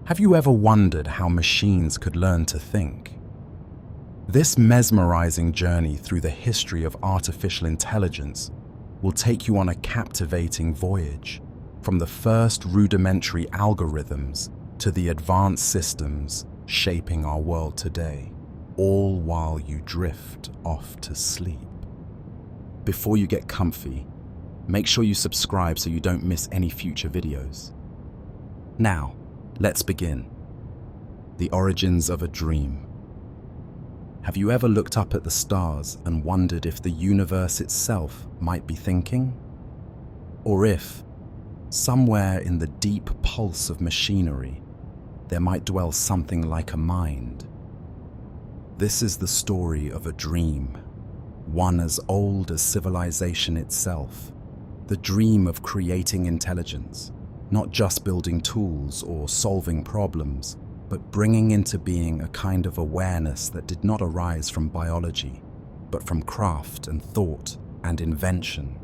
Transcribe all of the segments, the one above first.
Have you ever wondered how machines could learn to think? This mesmerizing journey through the history of artificial intelligence will take you on a captivating voyage, from the first rudimentary algorithms to the advanced systems shaping our world today, all while you drift off to sleep. Before you get comfy, make sure you subscribe so you don't miss any future videos. Now, let's begin. The origins of a dream. Have you ever looked up at the stars and wondered if the universe itself might be thinking? Or if, somewhere in the deep pulse of machinery, there might dwell something like a mind? This is the story of a dream, one as old as civilization itself. The dream of creating intelligence, not just building tools or solving problems, but bringing into being a kind of awareness that did not arise from biology, but from craft and thought and invention.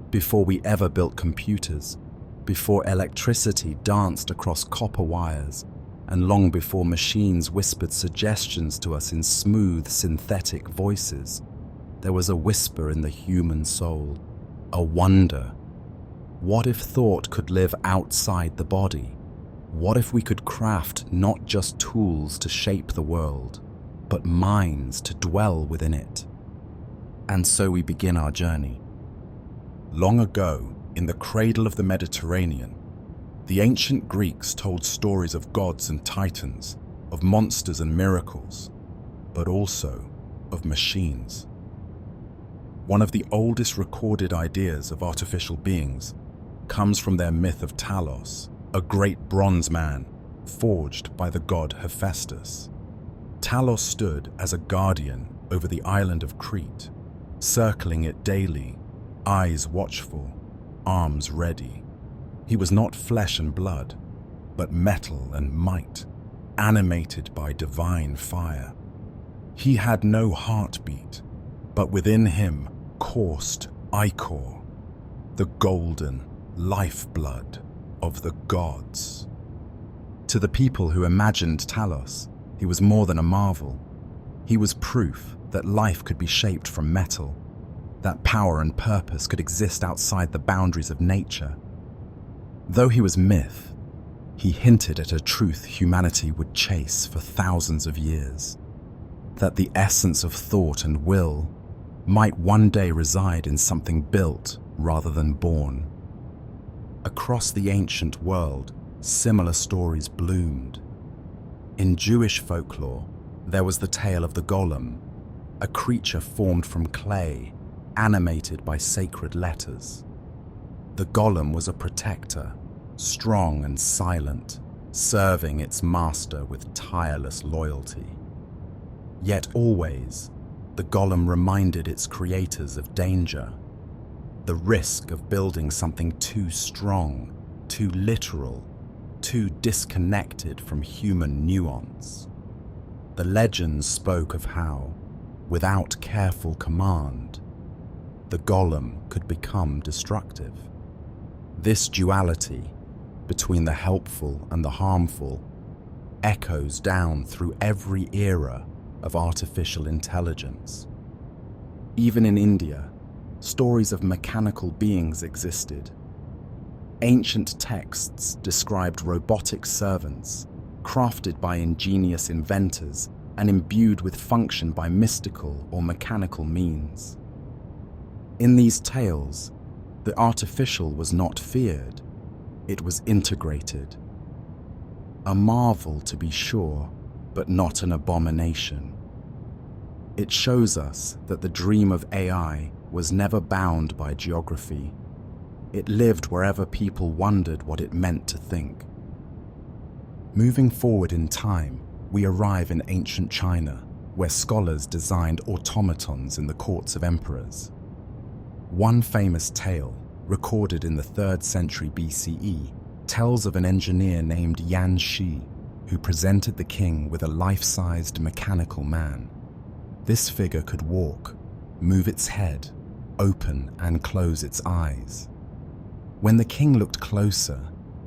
Before we ever built computers, before electricity danced across copper wires, and long before machines whispered suggestions to us in smooth, synthetic voices, there was a whisper in the human soul, a wonder. What if thought could live outside the body? What if we could craft not just tools to shape the world, but minds to dwell within it? And so we begin our journey. Long ago, in the cradle of the Mediterranean, the ancient Greeks told stories of gods and titans, of monsters and miracles, but also of machines. One of the oldest recorded ideas of artificial beings comes from their myth of Talos, a great bronze man forged by the god Hephaestus. Talos stood as a guardian over the island of Crete, circling it daily, eyes watchful, arms ready. He was not flesh and blood, but metal and might, animated by divine fire. He had no heartbeat, but within him coursed Ichor, the golden lifeblood of the gods. To the people who imagined Talos, he was more than a marvel. He was proof that life could be shaped from metal, that power and purpose could exist outside the boundaries of nature. Though he was myth, he hinted at a truth humanity would chase for thousands of years, that the essence of thought and will might one day reside in something built rather than born. Across the ancient world, similar stories bloomed. In Jewish folklore, there was the tale of the golem, a creature formed from clay, animated by sacred letters. The golem was a protector, strong and silent, serving its master with tireless loyalty. Yet always, the golem reminded its creators of danger, the risk of building something too strong, too literal, too disconnected from human nuance. The legends spoke of how, without careful command, the golem could become destructive. This duality between the helpful and the harmful echoes down through every era of artificial intelligence. Even in India, stories of mechanical beings existed. Ancient texts described robotic servants, crafted by ingenious inventors and imbued with function by mystical or mechanical means. In these tales, the artificial was not feared, it was integrated. A marvel, to be sure, but not an abomination. It shows us that the dream of AI was never bound by geography. It lived wherever people wondered what it meant to think. Moving forward in time, we arrive in ancient China, where scholars designed automatons in the courts of emperors. One famous tale, recorded in the 3rd century BCE, tells of an engineer named Yan Shi, who presented the king with a life-sized mechanical man. This figure could walk, move its head, open and close its eyes. When the king looked closer,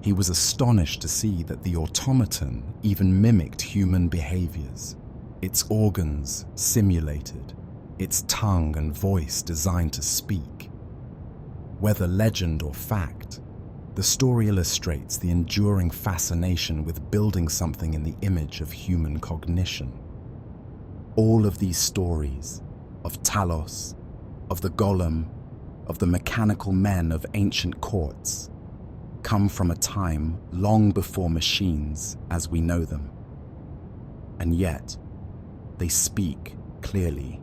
he He was astonished to see that the automaton even mimicked human behaviors, its organs simulated, its tongue and voice designed to speak. Whether legend or fact, the story illustrates the enduring fascination with building something in the image of human cognition. All of these stories, of Talos, of the golem, of the mechanical men of ancient courts, come from a time long before machines as we know them. And yet, they speak clearly.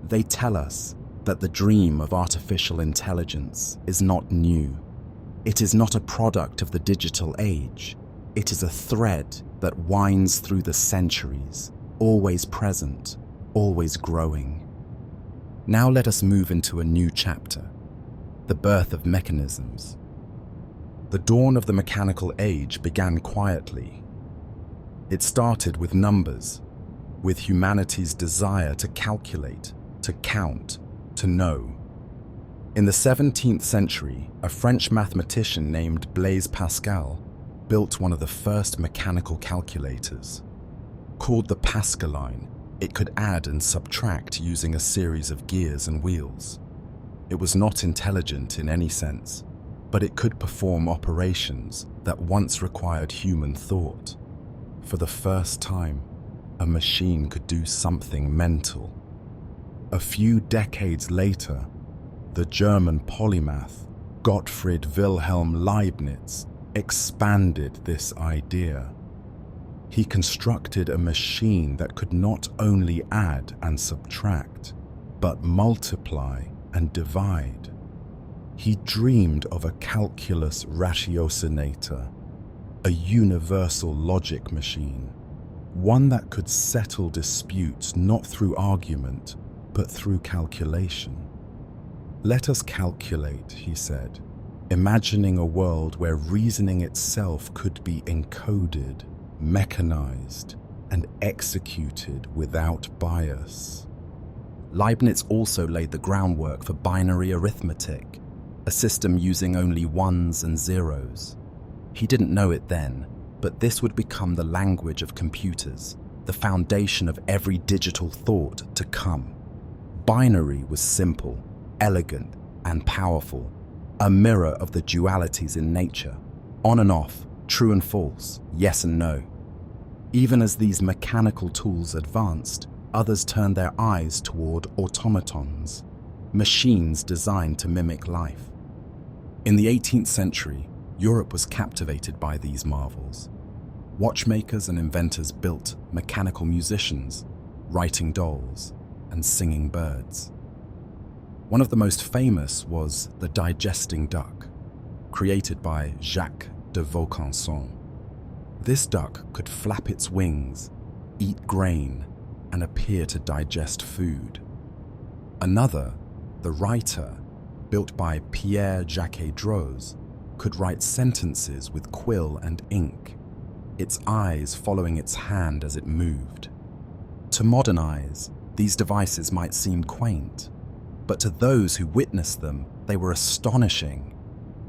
They tell us that the dream of artificial intelligence is not new. It is not a product of the digital age. It is a thread that winds through the centuries, always present, always growing. Now let us move into a new chapter, the birth of mechanisms. The dawn of the mechanical age began quietly. It started with numbers, with humanity's desire to calculate, to count, to know. In the 17th century, a French mathematician named Blaise Pascal built one of the first mechanical calculators. Called the Pascaline, it could add and subtract using a series of gears and wheels. It was not intelligent in any sense, but it could perform operations that once required human thought. For the first time, a machine could do something mental. A few decades later, the German polymath Gottfried Wilhelm Leibniz expanded this idea. He constructed a machine that could not only add and subtract, but multiply and divide. He dreamed of a calculus ratiocinator, a universal logic machine, one that could settle disputes not through argument, but through calculation. Let us calculate, he said, imagining a world where reasoning itself could be encoded, mechanized, and executed without bias. Leibniz also laid the groundwork for binary arithmetic, a system using only ones and zeros. He didn't know it then, but this would become the language of computers, the foundation of every digital thought to come. Binary was simple, elegant, and powerful, a mirror of the dualities in nature, on and off, true and false, yes and no. Even as these mechanical tools advanced, others turned their eyes toward automatons, machines designed to mimic life. In the 18th century, Europe was captivated by these marvels. Watchmakers and inventors built mechanical musicians, writing dolls, and singing birds. One of the most famous was the digesting duck, created by Jacques de Vaucanson. This duck could flap its wings, eat grain, and appear to digest food. Another, the writer, built by Pierre-Jacques-Droz, could write sentences with quill and ink, its eyes following its hand as it moved. To modern eyes, these devices might seem quaint, but to those who witnessed them, they were astonishing.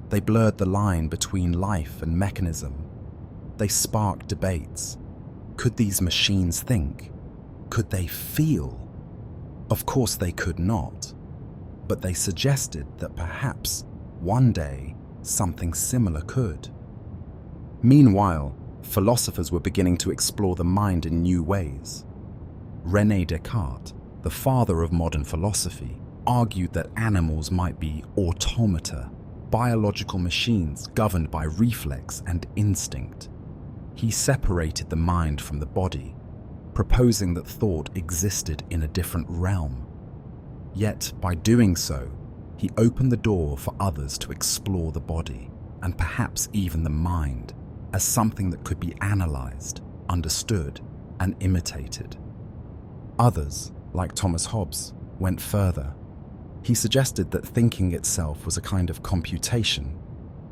They blurred the line between life and mechanism. They sparked debates. Could these machines think? Could they feel? Of course they could not, but they suggested that perhaps one day something similar could. Meanwhile, philosophers were beginning to explore the mind in new ways. René Descartes, the father of modern philosophy, argued that animals might be automata, biological machines governed by reflex and instinct. He separated the mind from the body, proposing that thought existed in a different realm. Yet, by doing so, he opened the door for others to explore the body, and perhaps even the mind, as something that could be analyzed, understood, and imitated. Others, like Thomas Hobbes, went further. He suggested that thinking itself was a kind of computation,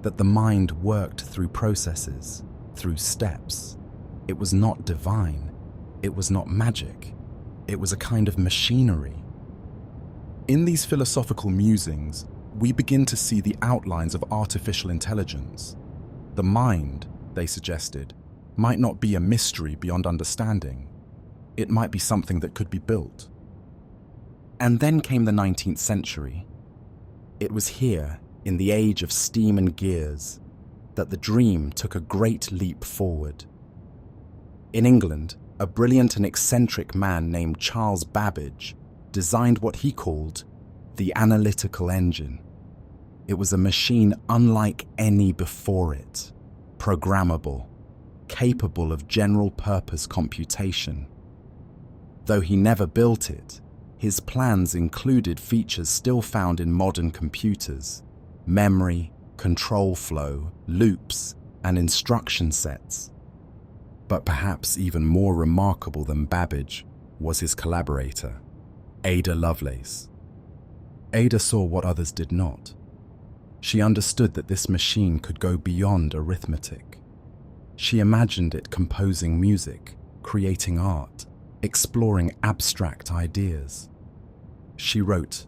that the mind worked through processes, through steps. It was not divine, it was not magic, it was a kind of machinery. In these philosophical musings, we begin to see the outlines of artificial intelligence. The mind, they suggested, might not be a mystery beyond understanding. It might be something that could be built. And then came the 19th century. It was here, in the age of steam and gears, that the dream took a great leap forward. In England, a brilliant and eccentric man named Charles Babbage designed what he called the analytical engine. It was a machine unlike any before it, programmable, capable of general-purpose computation. Though he never built it, his plans included features still found in modern computers: memory, control flow, loops, and instruction sets. But perhaps even more remarkable than Babbage was his collaborator, Ada Lovelace. Ada saw what others did not. She understood that this machine could go beyond arithmetic. She imagined it composing music, creating art, exploring abstract ideas. She wrote,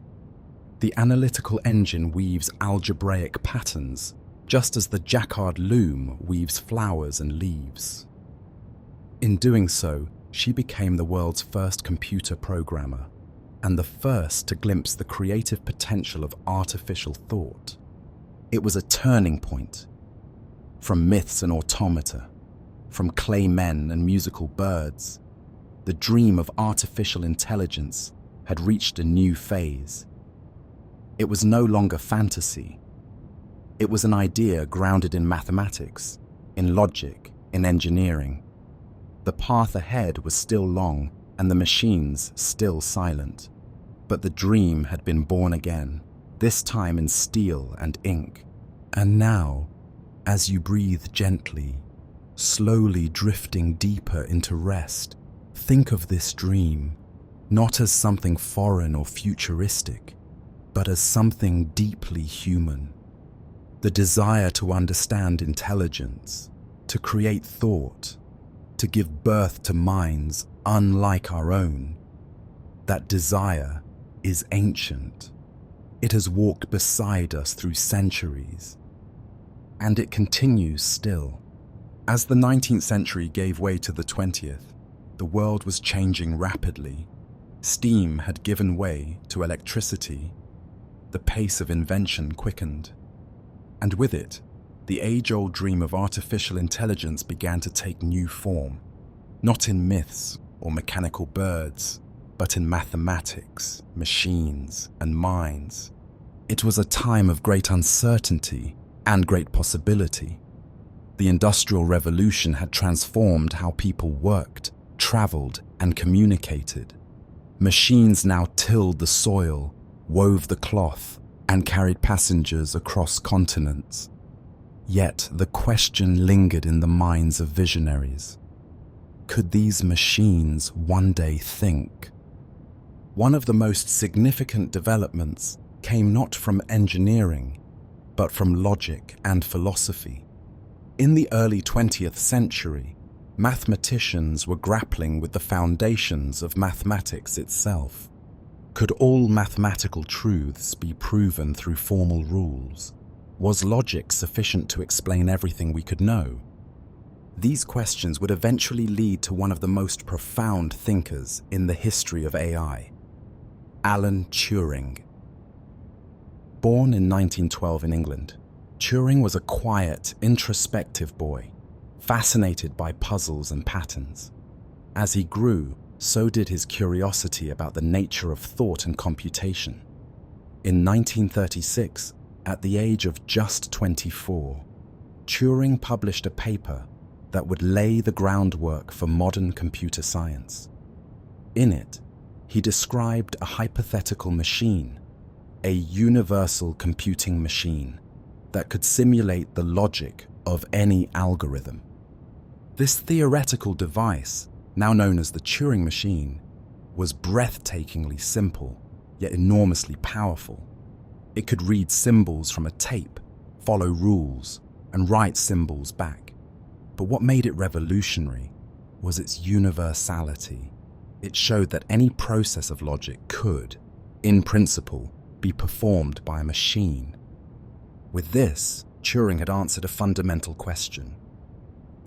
"The analytical engine weaves algebraic patterns, just as the Jacquard loom weaves flowers and leaves." In doing so, she became the world's first computer programmer, and the first to glimpse the creative potential of artificial thought. It was a turning point. From myths and automata, from clay men and musical birds, the dream of artificial intelligence had reached a new phase. It was no longer fantasy. It was an idea grounded in mathematics, in logic, in engineering. The path ahead was still long and the machines still silent. But the dream had been born again, this time in steel and ink. And now, as you breathe gently, slowly drifting deeper into rest, think of this dream not as something foreign or futuristic, but as something deeply human. The desire to understand intelligence, to create thought, to give birth to minds unlike our own. That desire is ancient. It has walked beside us through centuries, and it continues still. As the 19th century gave way to the 20th, the world was changing rapidly. Steam had given way to electricity. The pace of invention quickened. And with it, the age-old dream of artificial intelligence began to take new form, not in myths or mechanical birds, but in mathematics, machines, and minds. It was a time of great uncertainty and great possibility. The Industrial Revolution had transformed how people worked, traveled, and communicated. Machines now tilled the soil, wove the cloth, and carried passengers across continents. Yet the question lingered in the minds of visionaries. Could these machines one day think? One of the most significant developments came not from engineering, but from logic and philosophy. In the early 20th century, mathematicians were grappling with the foundations of mathematics itself. Could all mathematical truths be proven through formal rules? Was logic sufficient to explain everything we could know? These questions would eventually lead to one of the most profound thinkers in the history of AI, Alan Turing. Born in 1912 in England, Turing was a quiet, introspective boy, fascinated by puzzles and patterns. As he grew, so did his curiosity about the nature of thought and computation. In 1936, at the age of just 24, Turing published a paper that would lay the groundwork for modern computer science. In it, he described a hypothetical machine, a universal computing machine that could simulate the logic of any algorithm. This theoretical device, now known as the Turing machine, was breathtakingly simple, yet enormously powerful. It could read symbols from a tape, follow rules, and write symbols back. But what made it revolutionary was its universality. It showed that any process of logic could, in principle, be performed by a machine. With this, Turing had answered a fundamental question.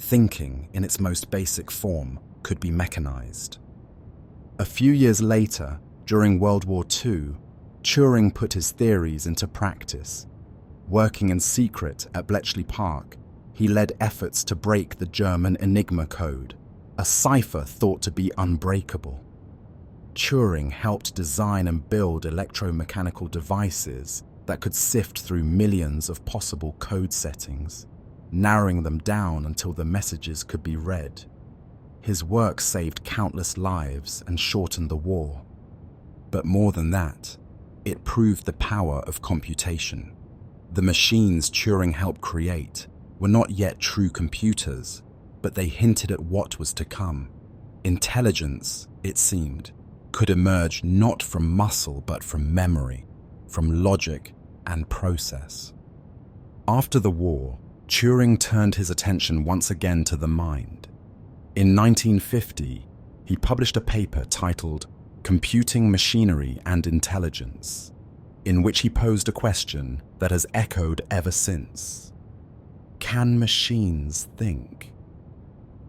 Thinking, in its most basic form, could be mechanized. A few years later, during World War II, Turing put his theories into practice. Working in secret at Bletchley Park, he led efforts to break the German Enigma code, a cipher thought to be unbreakable. Turing helped design and build electromechanical devices that could sift through millions of possible code settings, narrowing them down until the messages could be read. His work saved countless lives and shortened the war. But more than that, it proved the power of computation. The machines Turing helped create were not yet true computers, but they hinted at what was to come. Intelligence, it seemed, could emerge not from muscle but from memory, from logic and process. After the war, Turing turned his attention once again to the mind. In 1950, he published a paper titled Computing Machinery and Intelligence, in which he posed a question that has echoed ever since. Can machines think?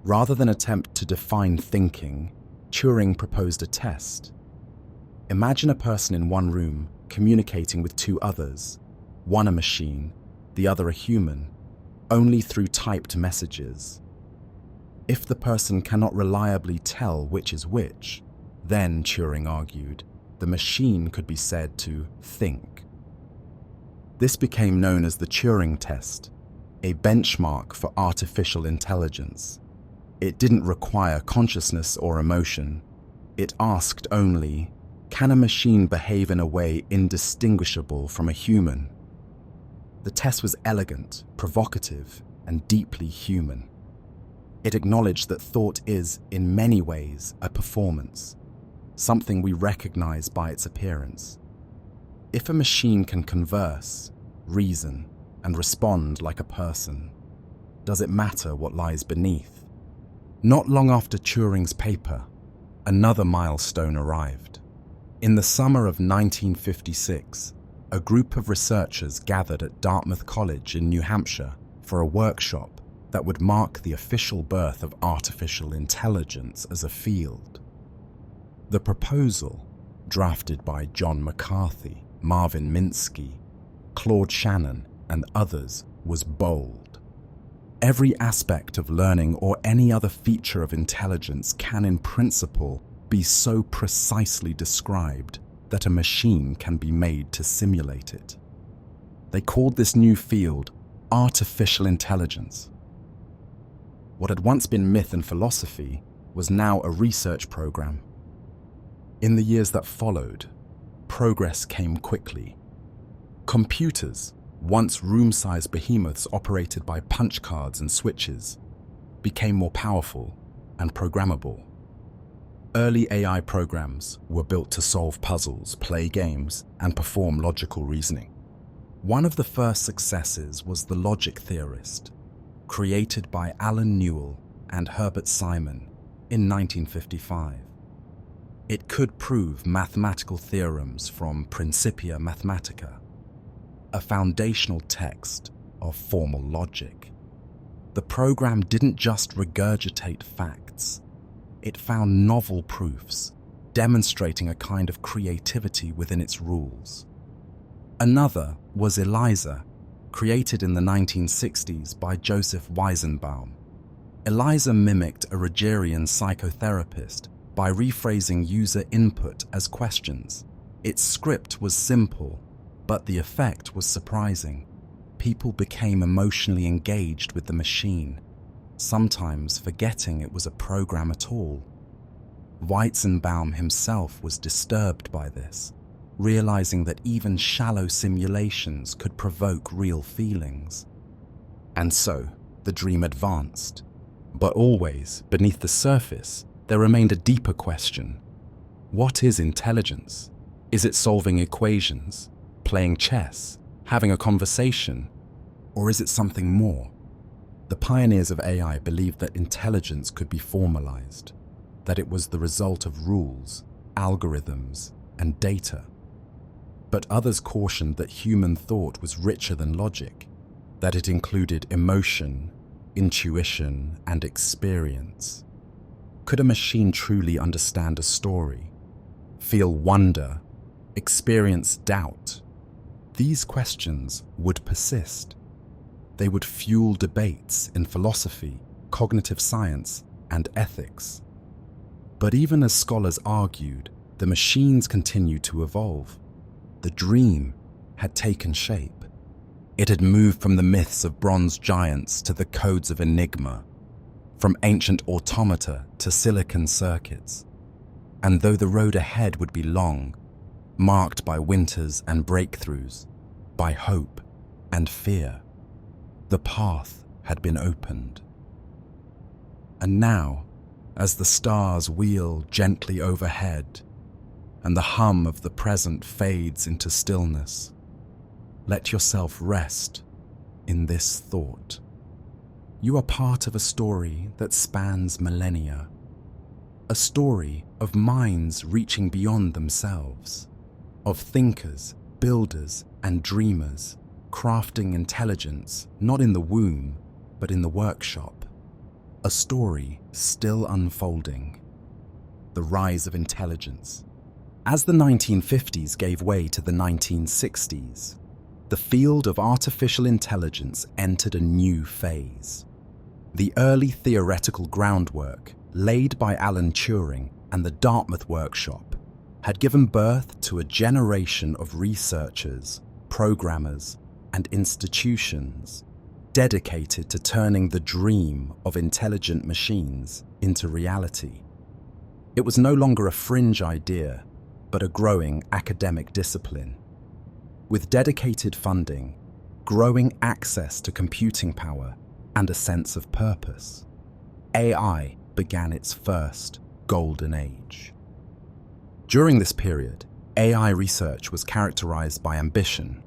Rather than attempt to define thinking, Turing proposed a test. Imagine a person in one room communicating with two others, one a machine, the other a human, only through typed messages. If the person cannot reliably tell which is which, then, Turing argued, the machine could be said to think. This became known as the Turing test, a benchmark for artificial intelligence. It didn't require consciousness or emotion. It asked only, can a machine behave in a way indistinguishable from a human? The test was elegant, provocative, and deeply human. It acknowledged that thought is, in many ways, a performance, something we recognize by its appearance. If a machine can converse, reason, and respond like a person, does it matter what lies beneath? Not long after Turing's paper, another milestone arrived. In the summer of 1956, a group of researchers gathered at Dartmouth College in New Hampshire for a workshop that would mark the official birth of artificial intelligence as a field. The proposal, drafted by John McCarthy, Marvin Minsky, Claude Shannon, and others, was bold. Every aspect of learning or any other feature of intelligence can, in principle, be so precisely described that a machine can be made to simulate it. They called this new field artificial intelligence. What had once been myth and philosophy was now a research program. In the years that followed, progress came quickly. Computers, once room-sized behemoths operated by punch cards and switches, became more powerful and programmable. Early AI programs were built to solve puzzles, play games, and perform logical reasoning. One of the first successes was the logic theorist, created by Alan Newell and Herbert Simon in 1955. It could prove mathematical theorems from Principia Mathematica, a foundational text of formal logic. The program didn't just regurgitate facts. It found novel proofs, demonstrating a kind of creativity within its rules. Another was ELIZA, created in the 1960s by Joseph Weizenbaum. ELIZA mimicked a Rogerian psychotherapist by rephrasing user input as questions. Its script was simple, but the effect was surprising. People became emotionally engaged with the machine, sometimes forgetting it was a program at all. Weizenbaum himself was disturbed by this, realizing that even shallow simulations could provoke real feelings. And so, the dream advanced. But always, beneath the surface, there remained a deeper question. What is intelligence? Is it solving equations, playing chess, having a conversation, or is it something more? The pioneers of AI believed that intelligence could be formalized, that it was the result of rules, algorithms, and data. But others cautioned that human thought was richer than logic. that it included emotion, intuition, and experience. Could a machine truly understand a story, feel wonder, experience doubt? These questions would persist. They would fuel debates in philosophy, cognitive science, and ethics. But even as scholars argued, the machines continued to evolve. The dream had taken shape. It had moved from the myths of bronze giants to the codes of Enigma, from ancient automata to silicon circuits. And though the road ahead would be long, marked by winters and breakthroughs, by hope and fear, the path had been opened. And now, as the stars wheel gently overhead and the hum of the present fades into stillness, let yourself rest in this thought. You are part of a story that spans millennia, a story of minds reaching beyond themselves, of thinkers, builders, and dreamers crafting intelligence not in the womb, but in the workshop. A story still unfolding. The rise of intelligence. As the 1950s gave way to the 1960s, the field of artificial intelligence entered a new phase. The early theoretical groundwork laid by Alan Turing and the Dartmouth Workshop had given birth to a generation of researchers, programmers, and institutions dedicated to turning the dream of intelligent machines into reality. It was no longer a fringe idea, but a growing academic discipline. With dedicated funding, growing access to computing power, and a sense of purpose, AI began its first golden age. During this period, AI research was characterized by ambition.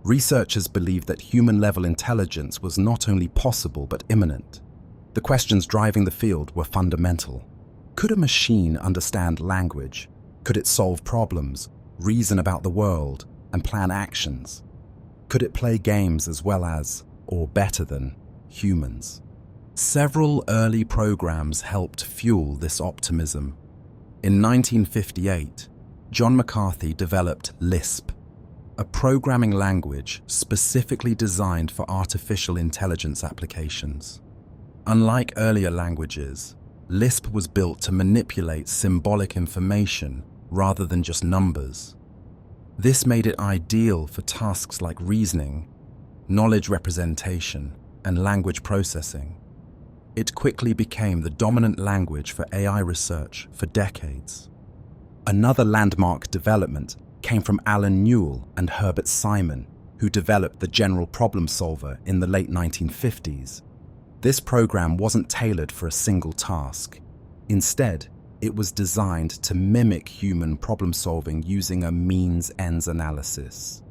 Researchers believed that human-level intelligence was not only possible but imminent. The questions driving the field were fundamental. Could a machine understand language? Could it solve problems, reason about the world, and plan actions? Could it play games as well as, or better than, humans? Several early programs helped fuel this optimism. In 1958, John McCarthy developed Lisp, a programming language specifically designed for artificial intelligence applications. Unlike earlier languages, Lisp was built to manipulate symbolic information rather than just numbers. This made it ideal for tasks like reasoning, knowledge representation, and language processing. It quickly became the dominant language for AI research for decades. Another landmark development came from Alan Newell and Herbert Simon, who developed the General Problem Solver in the late 1950s. This program wasn't tailored for a single task. Instead, it was designed to mimic human problem-solving using a means-ends analysis.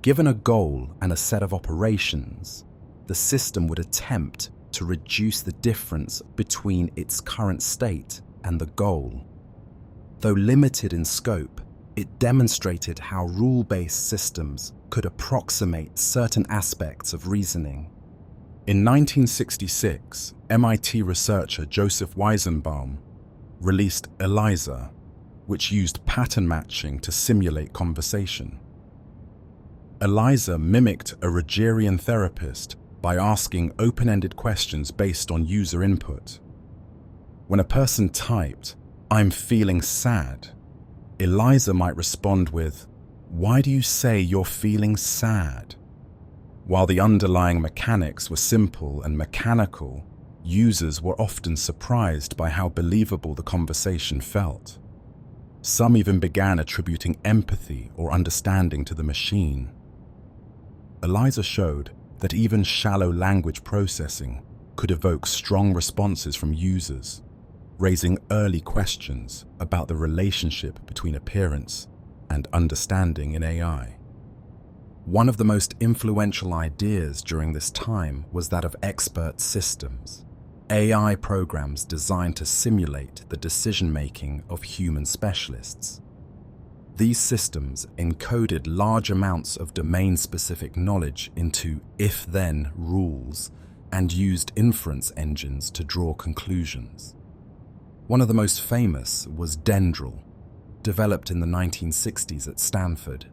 Given a goal and a set of operations, the system would attempt to reduce the difference between its current state and the goal. Though limited in scope, it demonstrated how rule-based systems could approximate certain aspects of reasoning. In 1966, MIT researcher Joseph Weizenbaum released ELIZA, which used pattern matching to simulate conversation. ELIZA mimicked a Rogerian therapist by asking open-ended questions based on user input. When a person typed, "I'm feeling sad," ELIZA might respond with, "Why do you say you're feeling sad?" While the underlying mechanics were simple and mechanical, users were often surprised by how believable the conversation felt. Some even began attributing empathy or understanding to the machine. ELIZA showed that even shallow language processing could evoke strong responses from users, raising early questions about the relationship between appearance and understanding in AI. One of the most influential ideas during this time was that of expert systems, AI programs designed to simulate the decision-making of human specialists. These systems encoded large amounts of domain-specific knowledge into if-then rules and used inference engines to draw conclusions. One of the most famous was Dendral, developed in the 1960s at Stanford.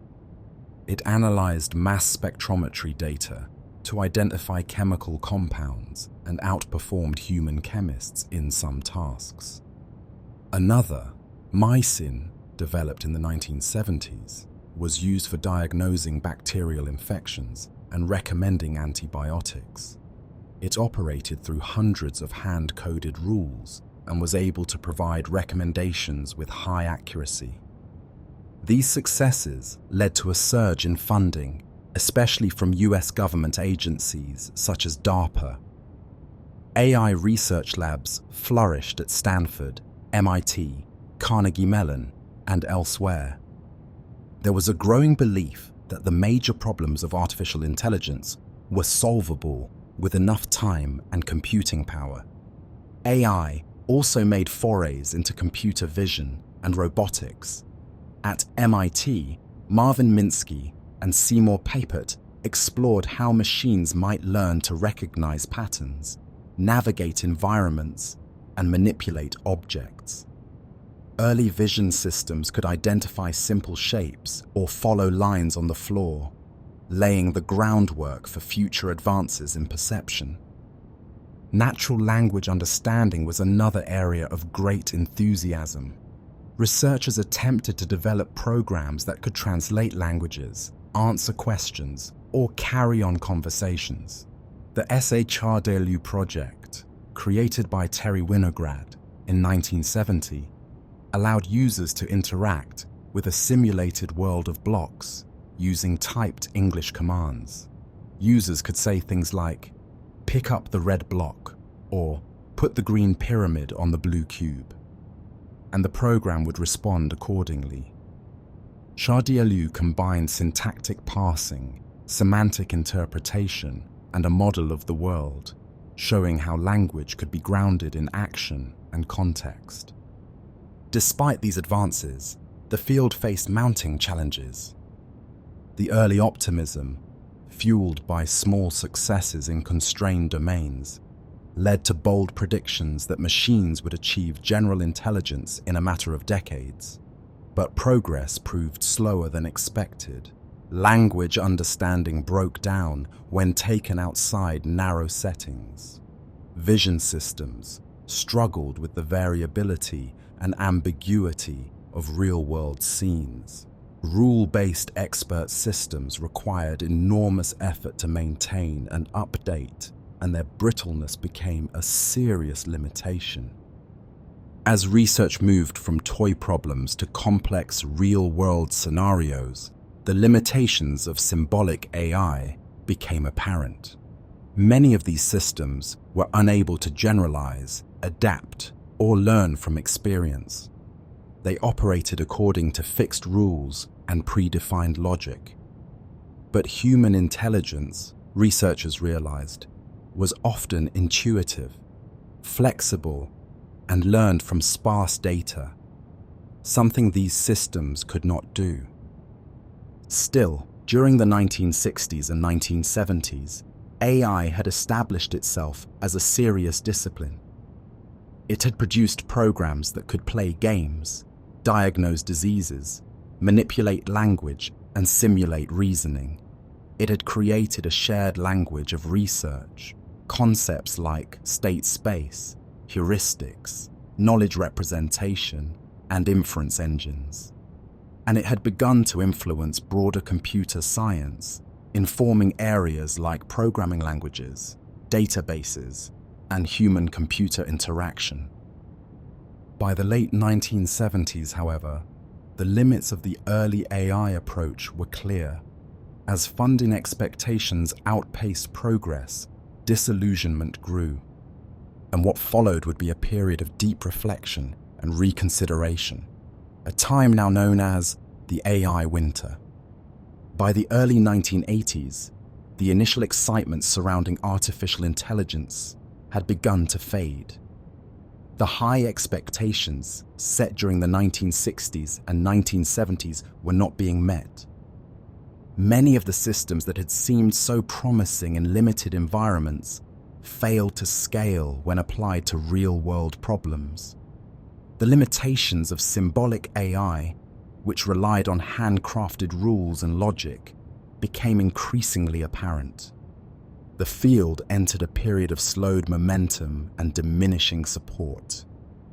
It analyzed mass spectrometry data to identify chemical compounds and outperformed human chemists in some tasks. Another, Mycin, developed in the 1970s, was used for diagnosing bacterial infections and recommending antibiotics. It operated through hundreds of hand-coded rules and was able to provide recommendations with high accuracy. These successes led to a surge in funding, especially from US government agencies such as DARPA. AI research labs flourished at Stanford, MIT, Carnegie Mellon, and elsewhere. There was a growing belief that the major problems of artificial intelligence were solvable with enough time and computing power. AI also made forays into computer vision and robotics. At MIT, Marvin Minsky and Seymour Papert explored how machines might learn to recognize patterns, navigate environments, and manipulate objects. Early vision systems could identify simple shapes or follow lines on the floor, laying the groundwork for future advances in perception. Natural language understanding was another area of great enthusiasm. Researchers attempted to develop programs that could translate languages, answer questions, or carry on conversations. The SHRDLU project, created by Terry Winograd in 1970, allowed users to interact with a simulated world of blocks using typed English commands. Users could say things like, "Pick up the red block," or "Put the green pyramid on the blue cube," and the program would respond accordingly. SHRDLU combined syntactic parsing, semantic interpretation, and a model of the world, showing how language could be grounded in action and context. Despite these advances, the field faced mounting challenges. The early optimism, fueled by small successes in constrained domains, led to bold predictions that machines would achieve general intelligence in a matter of decades. But progress proved slower than expected. Language understanding broke down when taken outside narrow settings. Vision systems struggled with the variability and ambiguity of real-world scenes. Rule-based expert systems required enormous effort to maintain and update, and their brittleness became a serious limitation. As research moved from toy problems to complex real-world scenarios, the limitations of symbolic AI became apparent. Many of these systems were unable to generalize, adapt, or learn from experience. They operated according to fixed rules and predefined logic. But human intelligence, researchers realized, was often intuitive, flexible, and learned from sparse data, something these systems could not do. Still, during the 1960s and 1970s, AI had established itself as a serious discipline. It had produced programs that could play games, diagnose diseases, manipulate language, and simulate reasoning. It had created a shared language of research, concepts like state space, heuristics, knowledge representation, and inference engines. And it had begun to influence broader computer science, informing areas like programming languages, databases, and human-computer interaction. By the late 1970s, however, the limits of the early AI approach were clear. As funding expectations outpaced progress, disillusionment grew, and what followed would be a period of deep reflection and reconsideration, a time now known as the AI winter. By the early 1980s, the initial excitement surrounding artificial intelligence had begun to fade. The high expectations set during the 1960s and 1970s were not being met. Many of the systems that had seemed so promising in limited environments failed to scale when applied to real-world problems. The limitations of symbolic AI, which relied on handcrafted rules and logic, became increasingly apparent. The field entered a period of slowed momentum and diminishing support,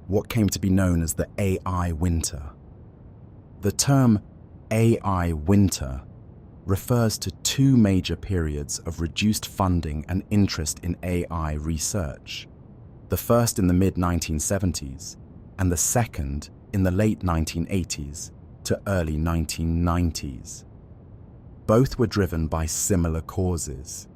what came to be known as the AI winter. The term AI winter refers to two major periods of reduced funding and interest in AI research, the first in the mid-1970s and the second in the late 1980s to early 1990s. Both were driven by similar causes: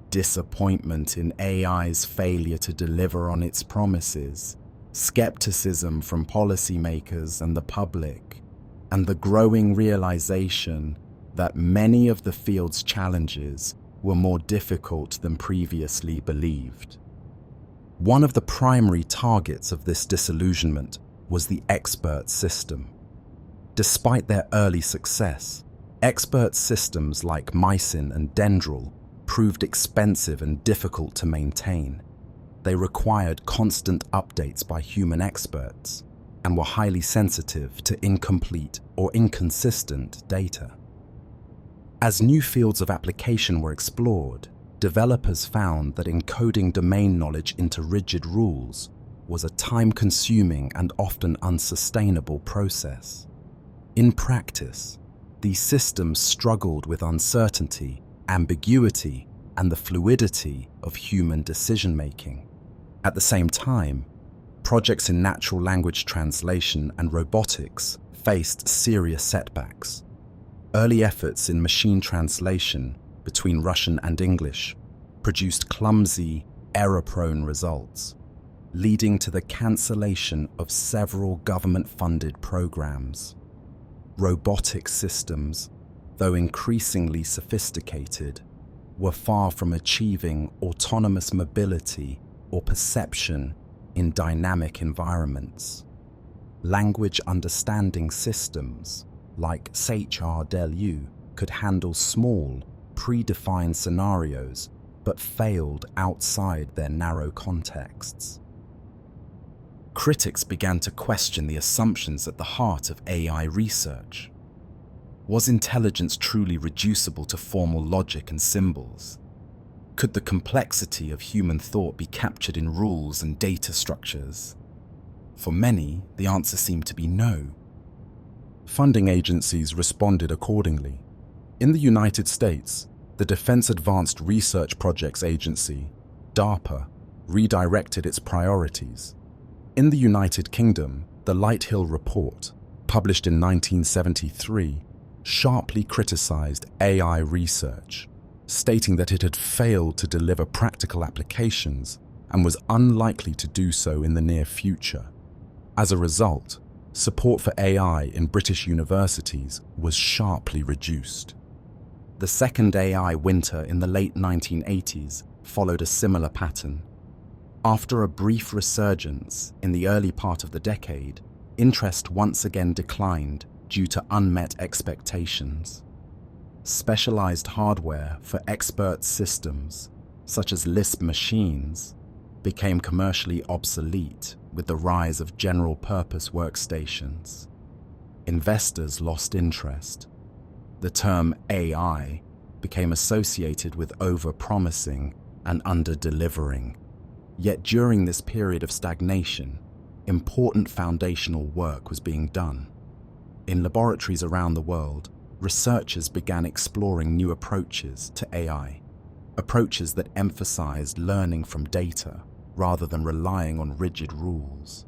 disappointment in AI's failure to deliver on its promises, skepticism from policymakers and the public, and the growing realization that many of the field's challenges were more difficult than previously believed. One of the primary targets of this disillusionment was the expert system. Despite their early success, expert systems like Mycin and Dendril proved expensive and difficult to maintain. They required constant updates by human experts and were highly sensitive to incomplete or inconsistent data. As new fields of application were explored, developers found that encoding domain knowledge into rigid rules was a time-consuming and often unsustainable process. In practice, these systems struggled with uncertainty, ambiguity, and the fluidity of human decision-making. At the same time, projects in natural language translation and robotics faced serious setbacks. Early efforts in machine translation between Russian and English produced clumsy, error-prone results, leading to the cancellation of several government-funded programs. Robotic systems, though increasingly sophisticated, were far from achieving autonomous mobility or perception in dynamic environments. Language understanding systems, like SHR-DELU, could handle small, predefined scenarios, but failed outside their narrow contexts. Critics began to question the assumptions at the heart of AI research. Was intelligence truly reducible to formal logic and symbols? Could the complexity of human thought be captured in rules and data structures? For many, the answer seemed to be no. Funding agencies responded accordingly. In the United States, the Defense Advanced Research Projects Agency, DARPA, redirected its priorities. In the United Kingdom, the Lighthill Report, published in 1973, sharply criticized AI research, stating that it had failed to deliver practical applications and was unlikely to do so in the near future. As a result, support for AI in British universities was sharply reduced. The second AI winter in the late 1980s followed a similar pattern. After a brief resurgence in the early part of the decade, interest once again declined due to unmet expectations. Specialized hardware for expert systems, such as Lisp machines, became commercially obsolete with the rise of general-purpose workstations. Investors lost interest. The term AI became associated with over-promising and under-delivering. Yet during this period of stagnation, important foundational work was being done. In laboratories around the world, researchers began exploring new approaches to AI, approaches that emphasized learning from data rather than relying on rigid rules.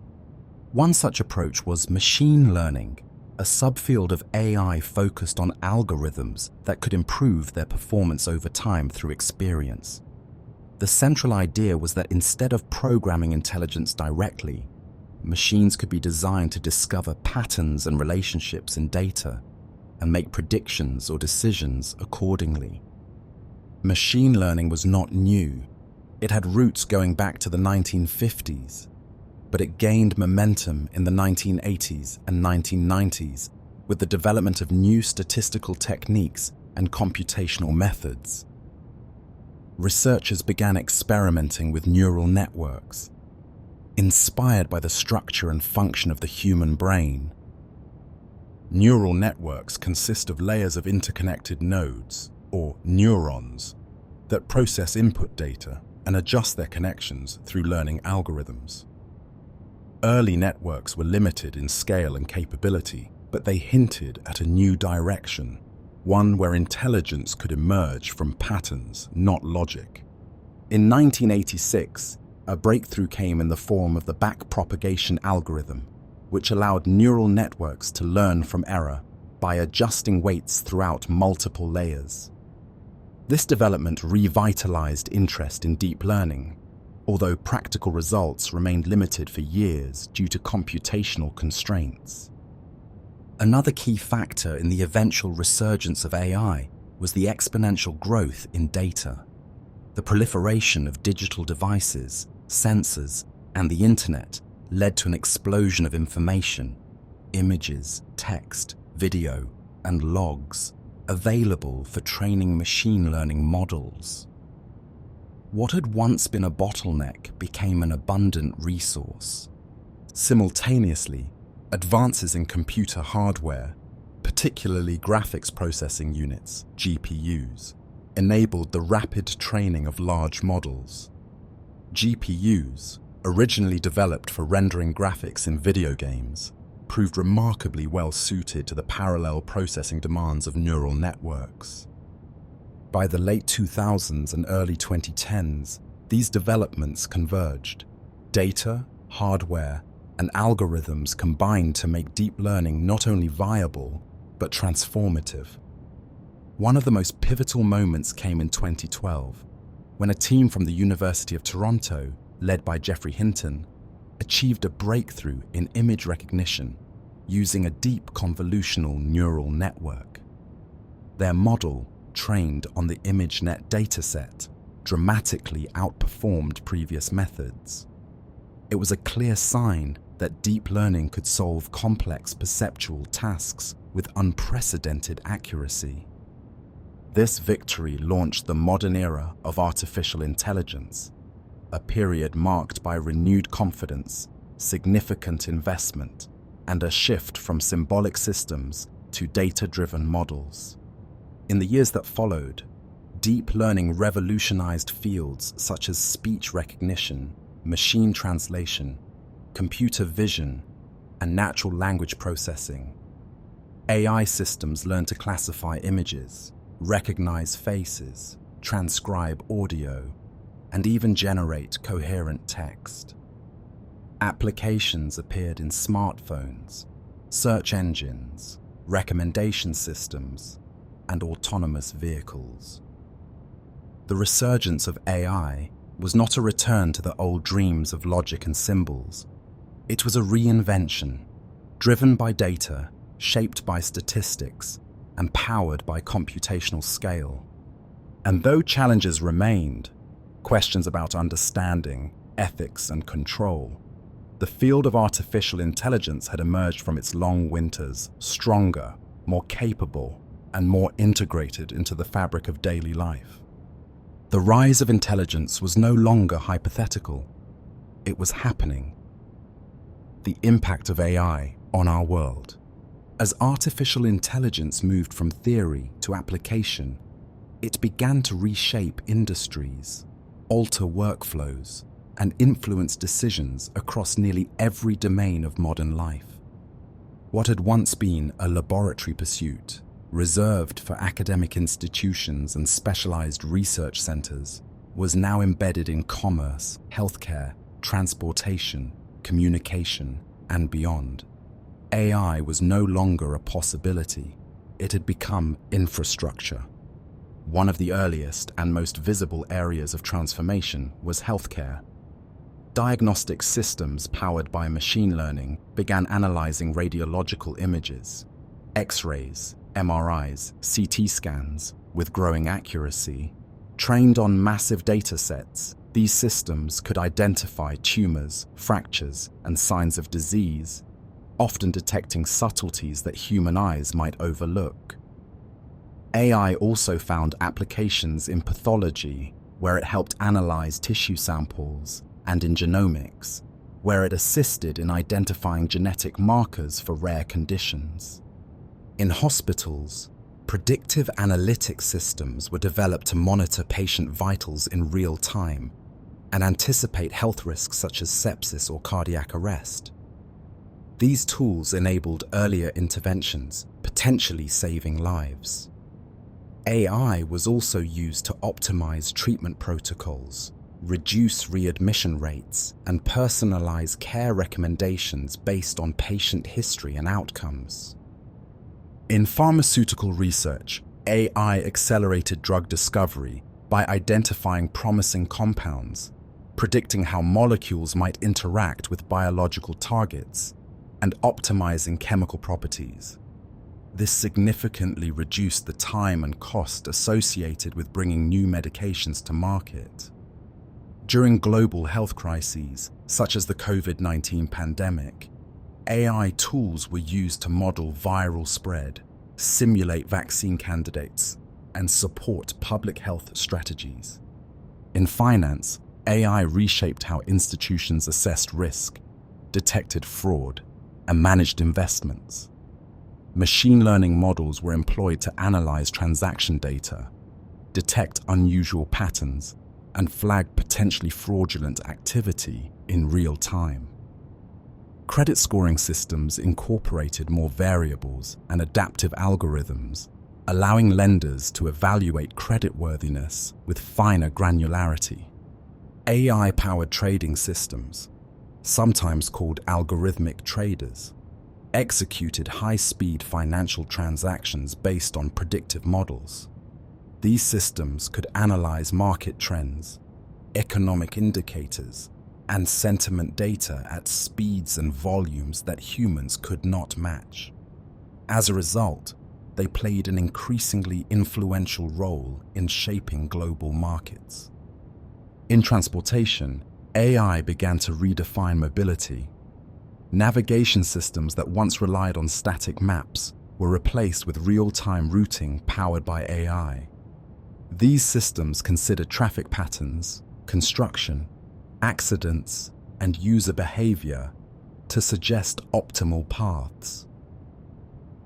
One such approach was machine learning, a subfield of AI focused on algorithms that could improve their performance over time through experience. The central idea was that instead of programming intelligence directly, machines could be designed to discover patterns and relationships in data and make predictions or decisions accordingly. Machine learning was not new. It had roots going back to the 1950s. but it gained momentum in the 1980s and 1990s with the development of new statistical techniques and computational methods. Researchers began experimenting with neural networks, inspired by the structure and function of the human brain. Neural networks consist of layers of interconnected nodes, or neurons, that process input data and adjust their connections through learning algorithms. Early networks were limited in scale and capability, but they hinted at a new direction, one where intelligence could emerge from patterns, not logic. In 1986, a breakthrough came in the form of the backpropagation algorithm, which allowed neural networks to learn from error by adjusting weights throughout multiple layers. This development revitalized interest in deep learning, although practical results remained limited for years due to computational constraints. Another key factor in the eventual resurgence of AI was the exponential growth in data. The proliferation of digital devices, sensors, and the internet led to an explosion of information, images, text, video, and logs available for training machine learning models. What had once been a bottleneck became an abundant resource. Simultaneously, advances in computer hardware, particularly graphics processing units, GPUs, enabled the rapid training of large models. GPUs, originally developed for rendering graphics in video games, proved remarkably well suited to the parallel processing demands of neural networks. By the late 2000s and early 2010s, these developments converged. Data, hardware, and algorithms combined to make deep learning not only viable, but transformative. One of the most pivotal moments came in 2012, when a team from the University of Toronto, led by Geoffrey Hinton, achieved a breakthrough in image recognition using a deep convolutional neural network. Their model, trained on the ImageNet dataset, dramatically outperformed previous methods. It was a clear sign that deep learning could solve complex perceptual tasks with unprecedented accuracy. This victory launched the modern era of artificial intelligence, a period marked by renewed confidence, significant investment, and a shift from symbolic systems to data-driven models. In the years that followed, deep learning revolutionized fields such as speech recognition, machine translation, computer vision, and natural language processing. AI systems learn to classify images, recognize faces, transcribe audio, and even generate coherent text. Applications appeared in smartphones, search engines, recommendation systems, and autonomous vehicles. The resurgence of AI was not a return to the old dreams of logic and symbols. It was a reinvention, driven by data, shaped by statistics, and powered by computational scale. And though challenges remained, questions about understanding, ethics, and control, the field of artificial intelligence had emerged from its long winters, stronger, more capable, and more integrated into the fabric of daily life. The rise of intelligence was no longer hypothetical. It was happening. The impact of AI on our world. As artificial intelligence moved from theory to application, it began to reshape industries, alter workflows, and influence decisions across nearly every domain of modern life. What had once been a laboratory pursuit, reserved for academic institutions and specialized research centers, was now embedded in commerce, healthcare, transportation, communication, and beyond. AI was no longer a possibility. It had become infrastructure. One of the earliest and most visible areas of transformation was healthcare. Diagnostic systems powered by machine learning began analyzing radiological images, X-rays, MRIs, CT scans, with growing accuracy. Trained on massive data sets, These systems could identify tumors, fractures, and signs of disease, often detecting subtleties that human eyes might overlook. AI also found applications in pathology, where it helped analyze tissue samples, and in genomics, where it assisted in identifying genetic markers for rare conditions. In hospitals, predictive analytics systems were developed to monitor patient vitals in real time and anticipate health risks such as sepsis or cardiac arrest. These tools enabled earlier interventions, potentially saving lives. AI was also used to optimize treatment protocols, reduce readmission rates, and personalize care recommendations based on patient history and outcomes. In pharmaceutical research, AI accelerated drug discovery by identifying promising compounds, predicting how molecules might interact with biological targets, and optimizing chemical properties. This significantly reduced the time and cost associated with bringing new medications to market. During global health crises, such as the COVID-19 pandemic, AI tools were used to model viral spread, simulate vaccine candidates, and support public health strategies. In finance, AI reshaped how institutions assessed risk, detected fraud, and managed investments. Machine learning models were employed to analyze transaction data, detect unusual patterns, and flag potentially fraudulent activity in real time. Credit scoring systems incorporated more variables and adaptive algorithms, allowing lenders to evaluate creditworthiness with finer granularity. AI-powered trading systems, sometimes called algorithmic traders, executed high-speed financial transactions based on predictive models. These systems could analyze market trends, economic indicators, and sentiment data at speeds and volumes that humans could not match. As a result, they played an increasingly influential role in shaping global markets. In transportation, AI began to redefine mobility. Navigation systems that once relied on static maps were replaced with real-time routing powered by AI. These systems considered traffic patterns, construction, accidents, and user behavior to suggest optimal paths.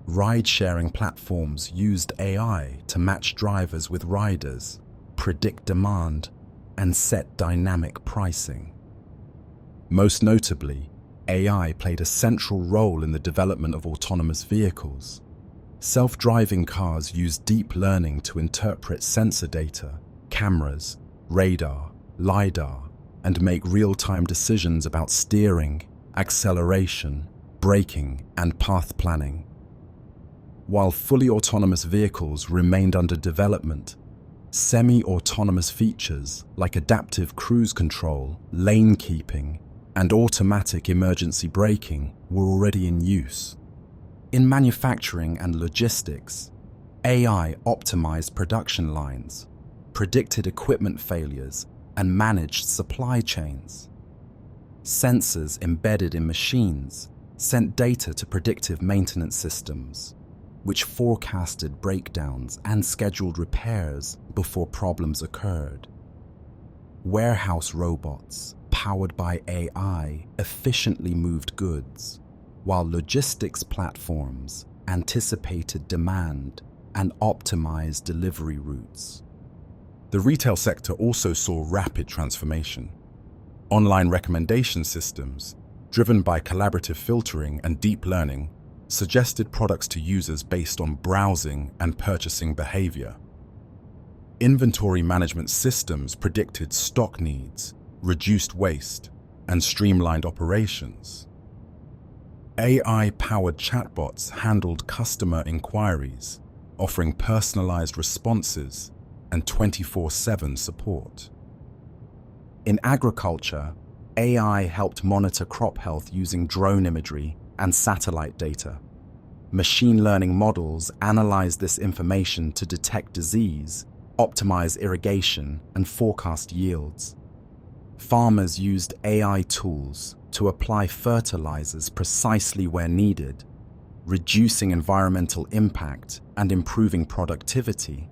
Ride-sharing platforms used AI to match drivers with riders, predict demand, and set dynamic pricing. Most notably, AI played a central role in the development of autonomous vehicles. Self-driving cars use deep learning to interpret sensor data, cameras, radar, LiDAR, and make real-time decisions about steering, acceleration, braking, and path planning. While fully autonomous vehicles remained under development, semi-autonomous features like adaptive cruise control, lane keeping, and automatic emergency braking were already in use. In manufacturing and logistics, AI optimized production lines, predicted equipment failures, and managed supply chains. Sensors embedded in machines sent data to predictive maintenance systems, which forecasted breakdowns and scheduled repairs before problems occurred. Warehouse robots, powered by AI, efficiently moved goods, while logistics platforms anticipated demand and optimized delivery routes. The retail sector also saw rapid transformation. Online recommendation systems, driven by collaborative filtering and deep learning, suggested products to users based on browsing and purchasing behavior. Inventory management systems predicted stock needs, reduced waste, and streamlined operations. AI-powered chatbots handled customer inquiries, offering personalized responses and 24/7 support. In agriculture, AI helped monitor crop health using drone imagery and satellite data. Machine learning models analyze this information to detect disease, optimize irrigation, and forecast yields. Farmers used AI tools to apply fertilizers precisely where needed, reducing environmental impact and improving productivity.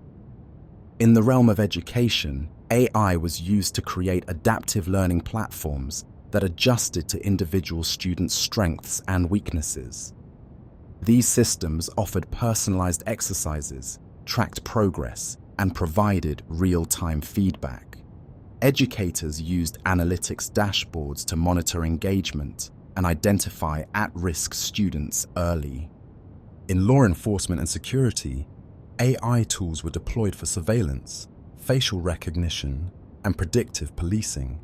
In the realm of education, AI was used to create adaptive learning platforms that adjusted to individual students' strengths and weaknesses. These systems offered personalized exercises, tracked progress, and provided real-time feedback. Educators used analytics dashboards to monitor engagement and identify at-risk students early. In law enforcement and security, AI tools were deployed for surveillance, facial recognition, and predictive policing.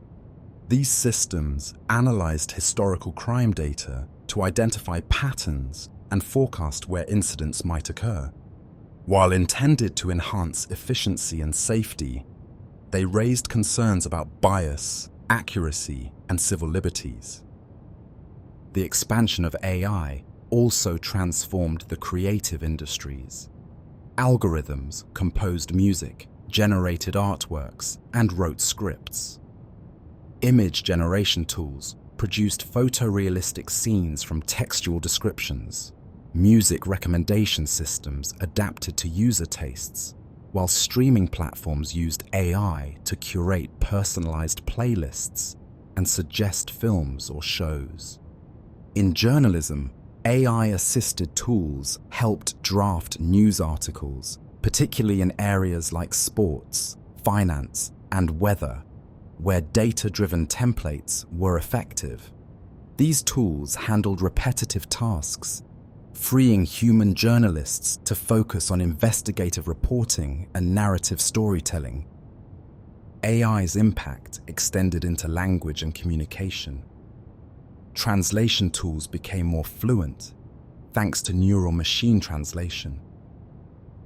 These systems analyzed historical crime data to identify patterns and forecast where incidents might occur. While intended to enhance efficiency and safety, they raised concerns about bias, accuracy, and civil liberties. The expansion of AI also transformed the creative industries. Algorithms composed music, generated artworks, and wrote scripts. Image generation tools produced photorealistic scenes from textual descriptions. Music recommendation systems adapted to user tastes, while streaming platforms used AI to curate personalized playlists and suggest films or shows. In journalism, AI-assisted tools helped draft news articles, particularly in areas like sports, finance, and weather, where data-driven templates were effective. These tools handled repetitive tasks, freeing human journalists to focus on investigative reporting and narrative storytelling. AI's impact extended into language and communication. Translation tools became more fluent, thanks to neural machine translation.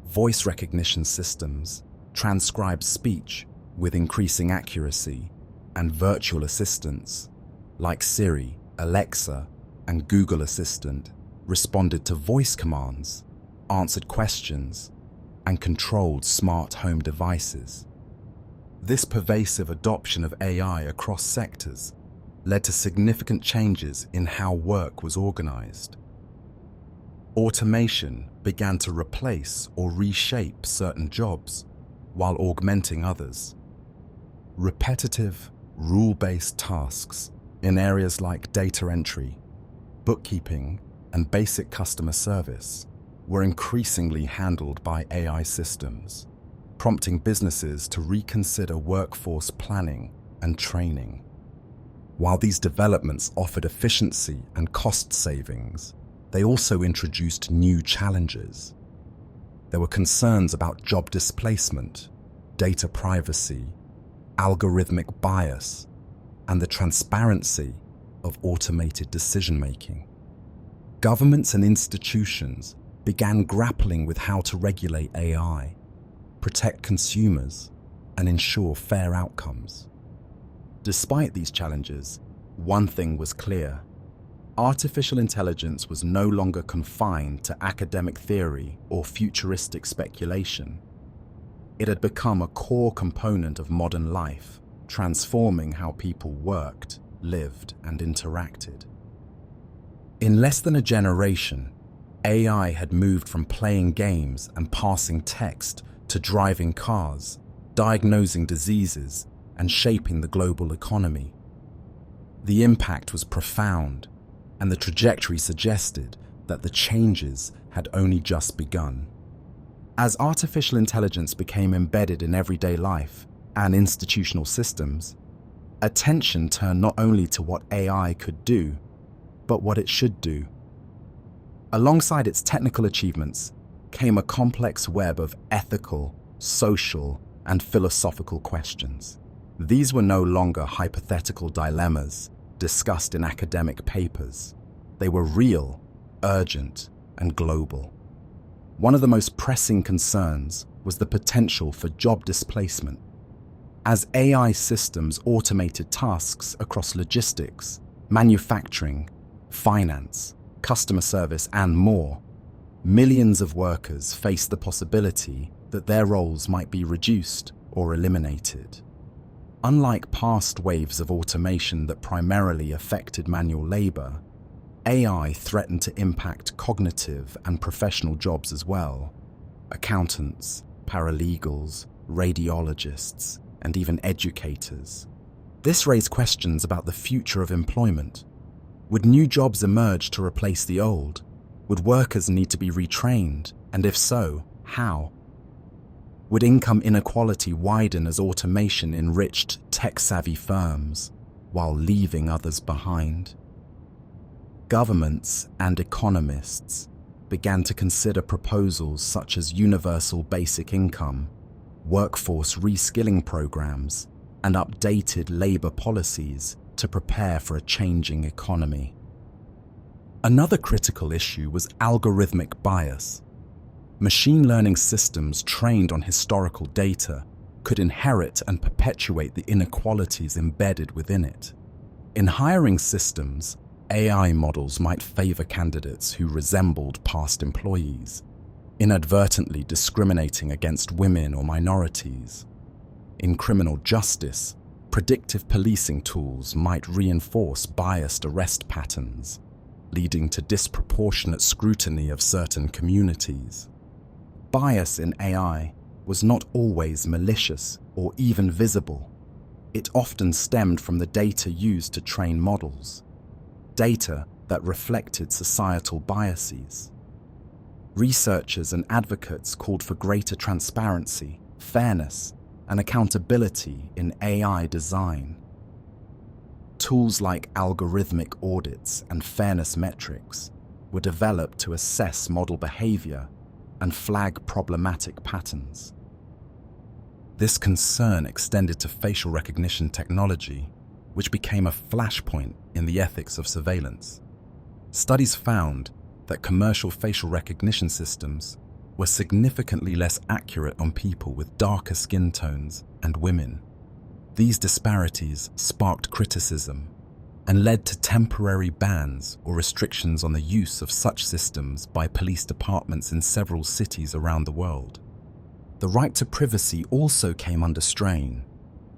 Voice recognition systems transcribe speech with increasing accuracy, and virtual assistants, like Siri, Alexa, and Google Assistant, responded to voice commands, answered questions, and controlled smart home devices. This pervasive adoption of AI across sectors led to significant changes in how work was organized. Automation began to replace or reshape certain jobs while augmenting others. Repetitive, rule-based tasks in areas like data entry, bookkeeping, and basic customer service were increasingly handled by AI systems, prompting businesses to reconsider workforce planning and training. While these developments offered efficiency and cost savings, they also introduced new challenges. There were concerns about job displacement, data privacy, algorithmic bias, and the transparency of automated decision-making. Governments and institutions began grappling with how to regulate AI, protect consumers, and ensure fair outcomes. Despite these challenges, one thing was clear: artificial intelligence was no longer confined to academic theory or futuristic speculation. It had become a core component of modern life, transforming how people worked, lived, and interacted. In less than a generation, AI had moved from playing games and passing text to driving cars, diagnosing diseases, and shaping the global economy. The impact was profound, and the trajectory suggested that the changes had only just begun. As artificial intelligence became embedded in everyday life and institutional systems, attention turned not only to what AI could do, but what it should do. Alongside its technical achievements came a complex web of ethical, social, and philosophical questions. These were no longer hypothetical dilemmas discussed in academic papers. They were real, urgent, and global. One of the most pressing concerns was the potential for job displacement. As AI systems automated tasks across logistics, manufacturing, finance, customer service, and more, millions of workers faced the possibility that their roles might be reduced or eliminated. Unlike past waves of automation that primarily affected manual labor, AI threatened to impact cognitive and professional jobs as well. Accountants, paralegals, radiologists, and even educators. This raised questions about the future of employment. Would new jobs emerge to replace the old? Would workers need to be retrained? And if so, how? Would income inequality widen as automation enriched tech-savvy firms while leaving others behind? Governments and economists began to consider proposals such as universal basic income, workforce reskilling programs, and updated labor policies to prepare for a changing economy. Another critical issue was algorithmic bias. Machine learning systems trained on historical data could inherit and perpetuate the inequalities embedded within it. In hiring systems, AI models might favor candidates who resembled past employees, inadvertently discriminating against women or minorities. In criminal justice, predictive policing tools might reinforce biased arrest patterns, leading to disproportionate scrutiny of certain communities. Bias in AI was not always malicious or even visible. It often stemmed from the data used to train models, data that reflected societal biases. Researchers and advocates called for greater transparency, fairness, and accountability in AI design. Tools like algorithmic audits and fairness metrics were developed to assess model behavior and flag problematic patterns. This concern extended to facial recognition technology, which became a flashpoint in the ethics of surveillance. Studies found that commercial facial recognition systems were significantly less accurate on people with darker skin tones and women. These disparities sparked criticism and led to temporary bans or restrictions on the use of such systems by police departments in several cities around the world. The right to privacy also came under strain.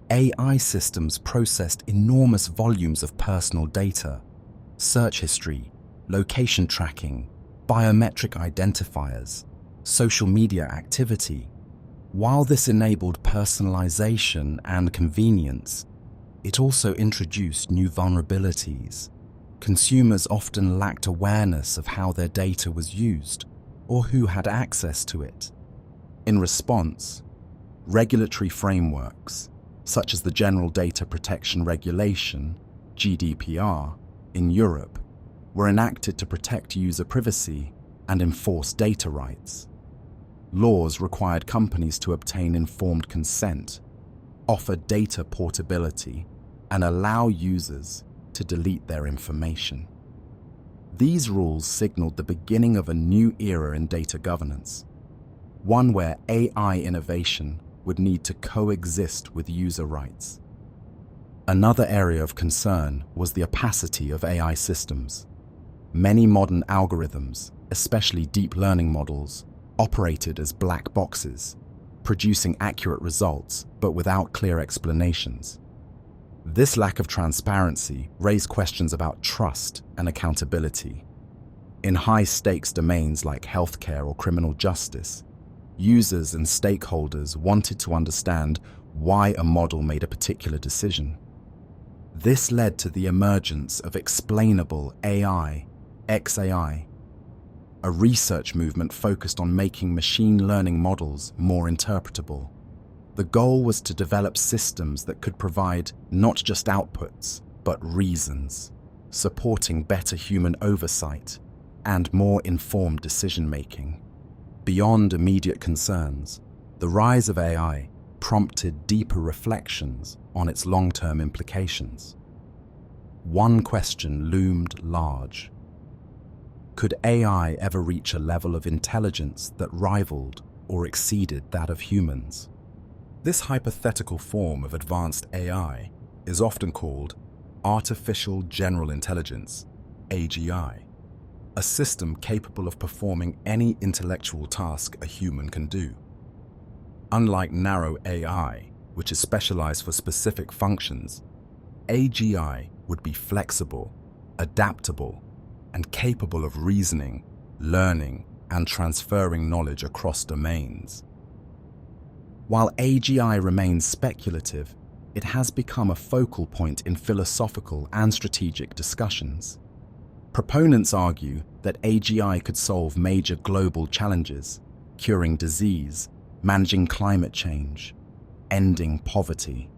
AI systems processed enormous volumes of personal data, search history, location tracking, biometric identifiers, social media activity. While this enabled personalization and convenience, it also introduced new vulnerabilities. Consumers often lacked awareness of how their data was used or who had access to it. In response, regulatory frameworks, such as the General Data Protection Regulation, GDPR, in Europe, were enacted to protect user privacy and enforce data rights. Laws required companies to obtain informed consent, offer data portability, and allow users to delete their information. These rules signaled the beginning of a new era in data governance, one where AI innovation would need to coexist with user rights. Another area of concern was the opacity of AI systems. Many modern algorithms, especially deep learning models, operated as black boxes, producing accurate results but without clear explanations. This lack of transparency raised questions about trust and accountability. In high-stakes domains like healthcare or criminal justice, users and stakeholders wanted to understand why a model made a particular decision. This led to the emergence of explainable AI, XAI, a research movement focused on making machine learning models more interpretable. The goal was to develop systems that could provide not just outputs, but reasons, supporting better human oversight and more informed decision-making. Beyond immediate concerns, the rise of AI prompted deeper reflections on its long-term implications. One question loomed large. Could AI ever reach a level of intelligence that rivaled or exceeded that of humans? This hypothetical form of advanced AI is often called Artificial General Intelligence, AGI, a system capable of performing any intellectual task a human can do. Unlike narrow AI, which is specialized for specific functions, AGI would be flexible, adaptable, and capable of reasoning, learning, and transferring knowledge across domains. While AGI remains speculative, it has become a focal point in philosophical and strategic discussions. Proponents argue that AGI could solve major global challenges, curing disease, managing climate change, ending poverty.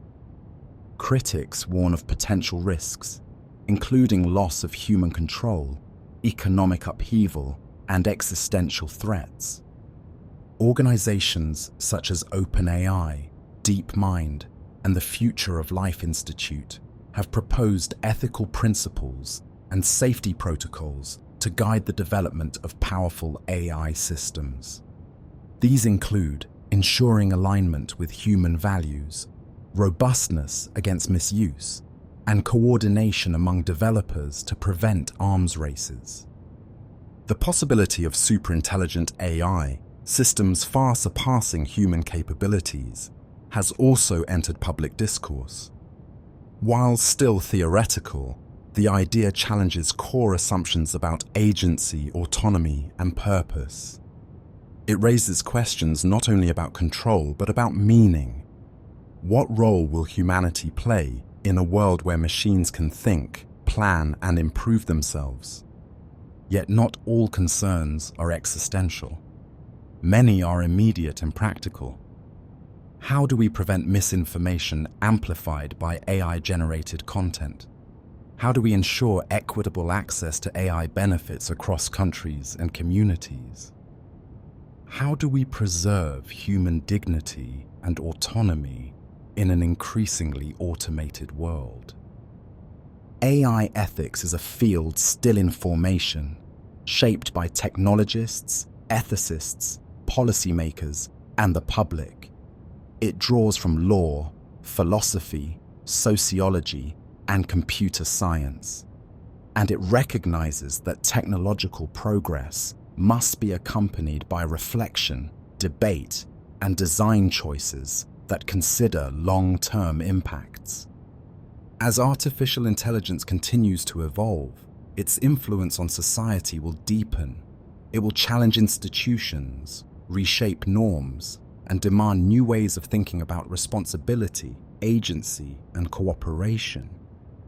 Critics warn of potential risks, including loss of human control, economic upheaval, and existential threats. Organizations such as OpenAI, DeepMind, and the Future of Life Institute have proposed ethical principles and safety protocols to guide the development of powerful AI systems. These include ensuring alignment with human values, robustness against misuse, and coordination among developers to prevent arms races. The possibility of superintelligent AI, systems far surpassing human capabilities, has also entered public discourse. While still theoretical, the idea challenges core assumptions about agency, autonomy, and purpose. It raises questions not only about control, but about meaning. What role will humanity play in a world where machines can think, plan, and improve themselves? Yet not all concerns are existential. Many are immediate and practical. How do we prevent misinformation amplified by AI-generated content? How do we ensure equitable access to AI benefits across countries and communities? How do we preserve human dignity and autonomy in an increasingly automated world? AI ethics is a field still in formation, shaped by technologists, ethicists, policymakers, and the public. It draws from law, philosophy, sociology, and computer science, and it recognizes that technological progress must be accompanied by reflection, debate, and design choices that consider long-term impacts. As artificial intelligence continues to evolve, its influence on society will deepen. It will challenge institutions, reshape norms, and demand new ways of thinking about responsibility, agency, and cooperation.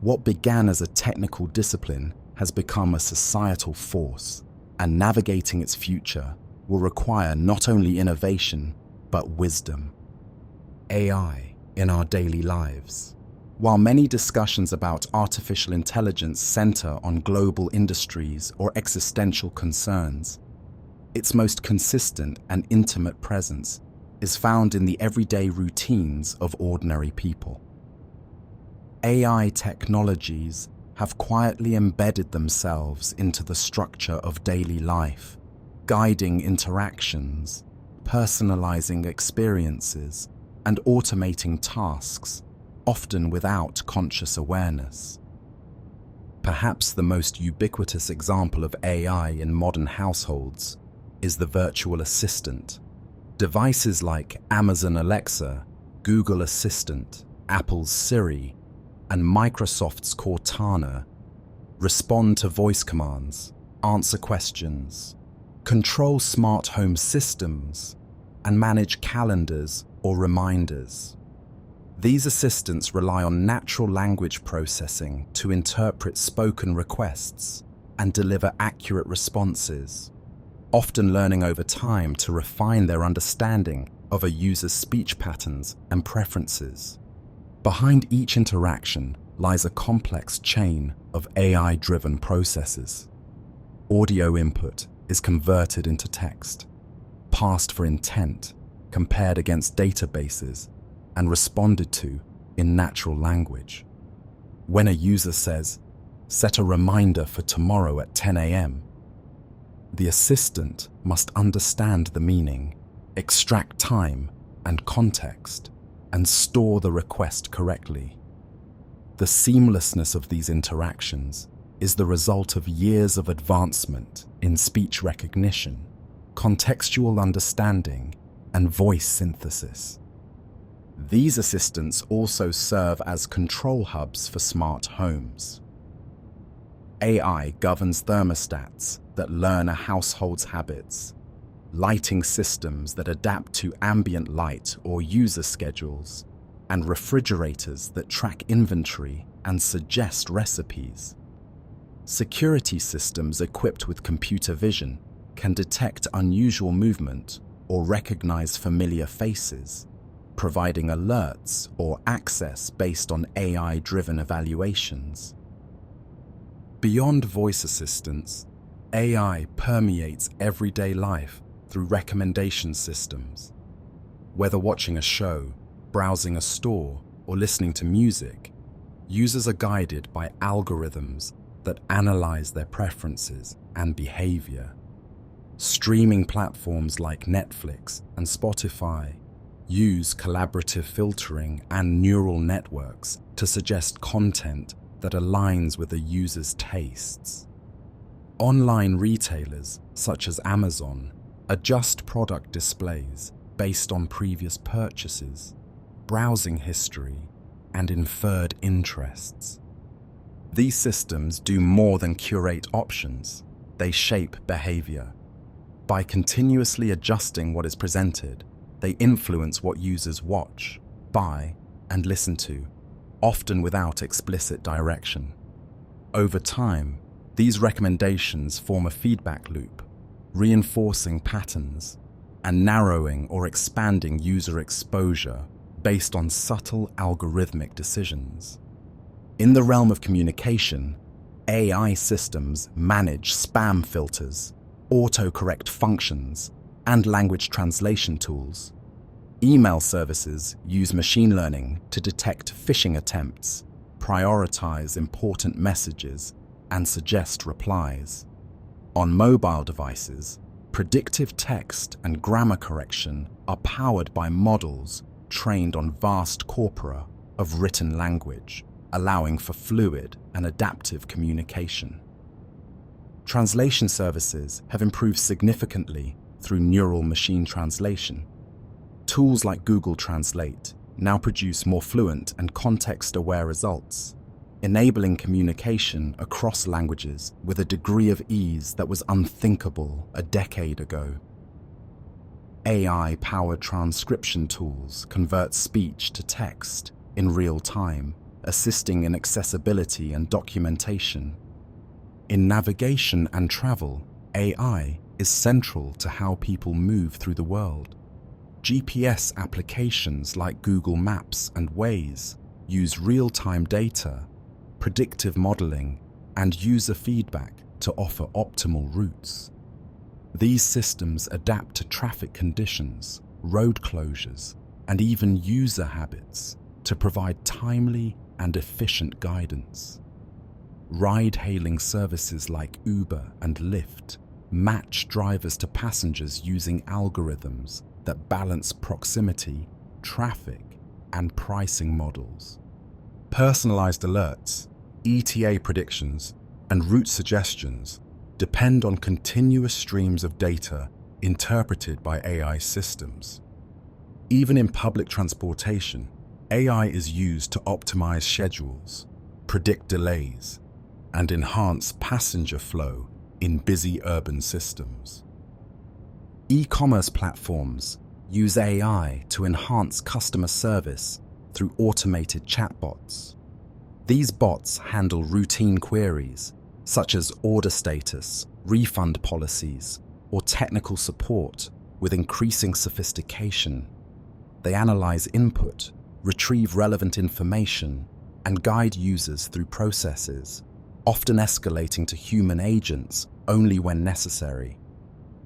What began as a technical discipline has become a societal force, and navigating its future will require not only innovation, but wisdom. AI in our daily lives. While many discussions about artificial intelligence center on global industries or existential concerns, its most consistent and intimate presence is found in the everyday routines of ordinary people. AI technologies have quietly embedded themselves into the structure of daily life, guiding interactions, personalizing experiences, and automating tasks, often without conscious awareness. Perhaps the most ubiquitous example of AI in modern households is the virtual assistant. Devices like Amazon Alexa, Google Assistant, Apple's Siri, and Microsoft's Cortana respond to voice commands, answer questions, control smart home systems, and manage calendars or reminders. These assistants rely on natural language processing to interpret spoken requests and deliver accurate responses, often learning over time to refine their understanding of a user's speech patterns and preferences. Behind each interaction lies a complex chain of AI-driven processes. Audio input is converted into text, parsed for intent, compared against databases, and responded to in natural language. When a user says, "Set a reminder for tomorrow at 10 a.m., the assistant must understand the meaning, extract time and context, and store the request correctly. The seamlessness of these interactions is the result of years of advancement in speech recognition, contextual understanding, and voice synthesis. These assistants also serve as control hubs for smart homes. AI governs thermostats that learn a household's habits, lighting systems that adapt to ambient light or user schedules, and refrigerators that track inventory and suggest recipes. Security systems equipped with computer vision can detect unusual movement or recognize familiar faces, providing alerts or access based on AI-driven evaluations. Beyond voice assistants, AI permeates everyday life through recommendation systems. Whether watching a show, browsing a store, or listening to music, users are guided by algorithms that analyze their preferences and behavior. Streaming platforms like Netflix and Spotify use collaborative filtering and neural networks to suggest content that aligns with a user's tastes. Online retailers, such as Amazon, adjust product displays based on previous purchases, browsing history, and inferred interests. These systems do more than curate options, they shape behavior. By continuously adjusting what is presented, they influence what users watch, buy, and listen to, often without explicit direction. Over time, these recommendations form a feedback loop, reinforcing patterns and narrowing or expanding user exposure based on subtle algorithmic decisions. In the realm of communication, AI systems manage spam filters, autocorrect functions, and language translation tools. Email services use machine learning to detect phishing attempts, prioritize important messages, and suggest replies. On mobile devices, predictive text and grammar correction are powered by models trained on vast corpora of written language, allowing for fluid and adaptive communication. Translation services have improved significantly through neural machine translation. Tools like Google Translate now produce more fluent and context-aware results, enabling communication across languages with a degree of ease that was unthinkable a decade ago. AI-powered transcription tools convert speech to text in real time, assisting in accessibility and documentation. In navigation and travel, AI is central to how people move through the world. GPS applications like Google Maps and Waze use real-time data, predictive modeling, and user feedback to offer optimal routes. These systems adapt to traffic conditions, road closures, and even user habits to provide timely and efficient guidance. Ride-hailing services like Uber and Lyft match drivers to passengers using algorithms that balance proximity, traffic, and pricing models. Personalized alerts, ETA predictions, and route suggestions depend on continuous streams of data interpreted by AI systems. Even in public transportation, AI is used to optimize schedules, predict delays, and enhance passenger flow in busy urban systems. E-commerce platforms use AI to enhance customer service through automated chatbots. These bots handle routine queries such as order status, refund policies, or technical support with increasing sophistication. They analyze input, retrieve relevant information, and guide users through processes, often escalating to human agents only when necessary.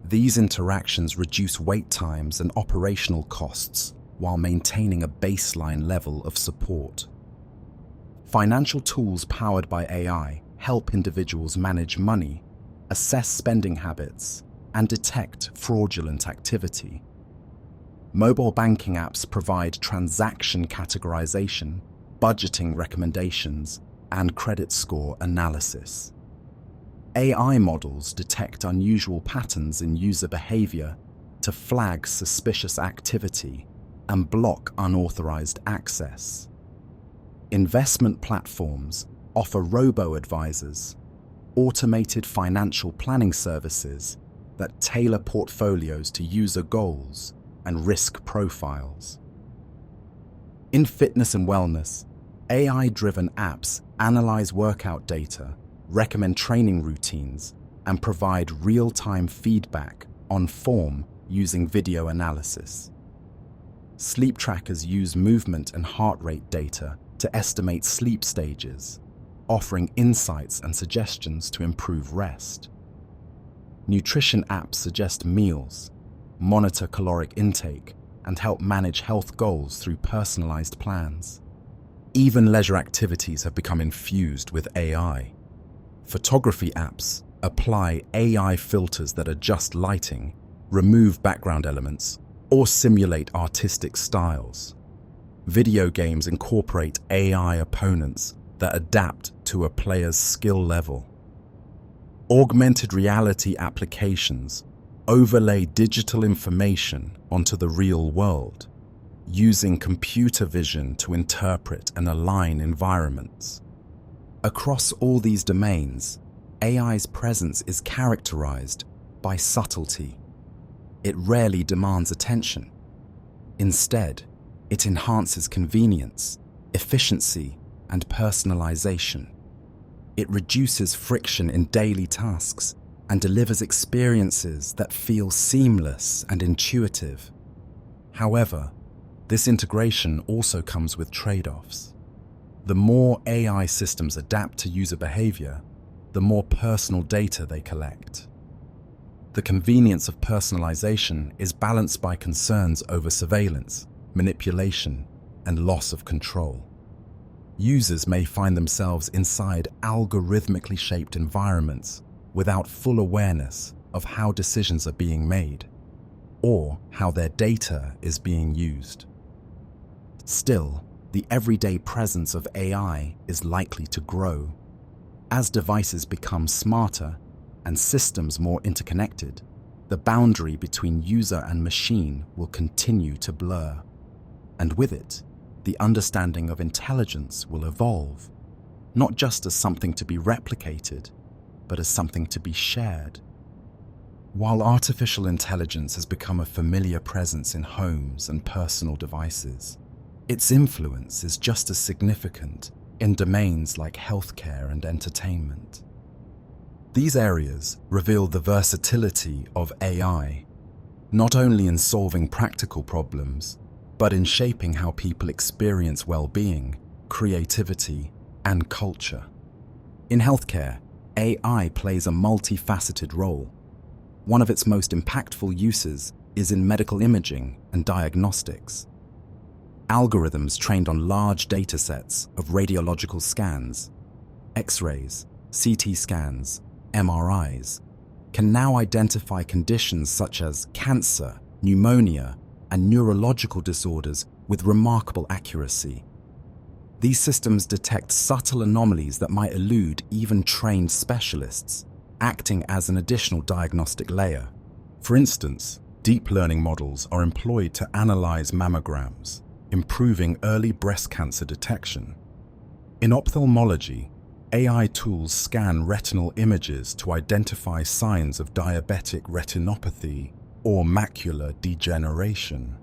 These interactions reduce wait times and operational costs while maintaining a baseline level of support. Financial tools powered by AI help individuals manage money, assess spending habits, and detect fraudulent activity. Mobile banking apps provide transaction categorization, budgeting recommendations, and credit score analysis. AI models detect unusual patterns in user behavior to flag suspicious activity, and block unauthorized access. Investment platforms offer robo-advisors, automated financial planning services that tailor portfolios to user goals and risk profiles. In fitness and wellness, AI-driven apps analyze workout data, recommend training routines, and provide real-time feedback on form using video analysis. Sleep trackers use movement and heart rate data to estimate sleep stages, offering insights and suggestions to improve rest. Nutrition apps suggest meals, monitor caloric intake, and help manage health goals through personalized plans. Even leisure activities have become infused with AI. Photography apps apply AI filters that adjust lighting, remove background elements, or simulate artistic styles. Video games incorporate AI opponents that adapt to a player's skill level. Augmented reality applications overlay digital information onto the real world, using computer vision to interpret and align environments. Across all these domains, AI's presence is characterized by subtlety. It rarely demands attention. Instead, it enhances convenience, efficiency, and personalization. It reduces friction in daily tasks and delivers experiences that feel seamless and intuitive. However, this integration also comes with trade-offs. The more AI systems adapt to user behavior, the more personal data they collect. The convenience of personalization is balanced by concerns over surveillance, manipulation, and loss of control. Users may find themselves inside algorithmically shaped environments without full awareness of how decisions are being made or how their data is being used. Still, the everyday presence of AI is likely to grow. As devices become smarter and systems more interconnected, the boundary between user and machine will continue to blur. And with it, the understanding of intelligence will evolve, not just as something to be replicated, but as something to be shared. While artificial intelligence has become a familiar presence in homes and personal devices, its influence is just as significant in domains like healthcare and entertainment. These areas reveal the versatility of AI, not only in solving practical problems, but in shaping how people experience well-being, creativity, and culture. In healthcare, AI plays a multifaceted role. One of its most impactful uses is in medical imaging and diagnostics. Algorithms trained on large datasets of radiological scans, X-rays, CT scans, MRIs, can now identify conditions such as cancer, pneumonia, and neurological disorders with remarkable accuracy. These systems detect subtle anomalies that might elude even trained specialists, acting as an additional diagnostic layer. For instance, deep learning models are employed to analyze mammograms, improving early breast cancer detection. In ophthalmology, AI tools scan retinal images to identify signs of diabetic retinopathy or macular degeneration.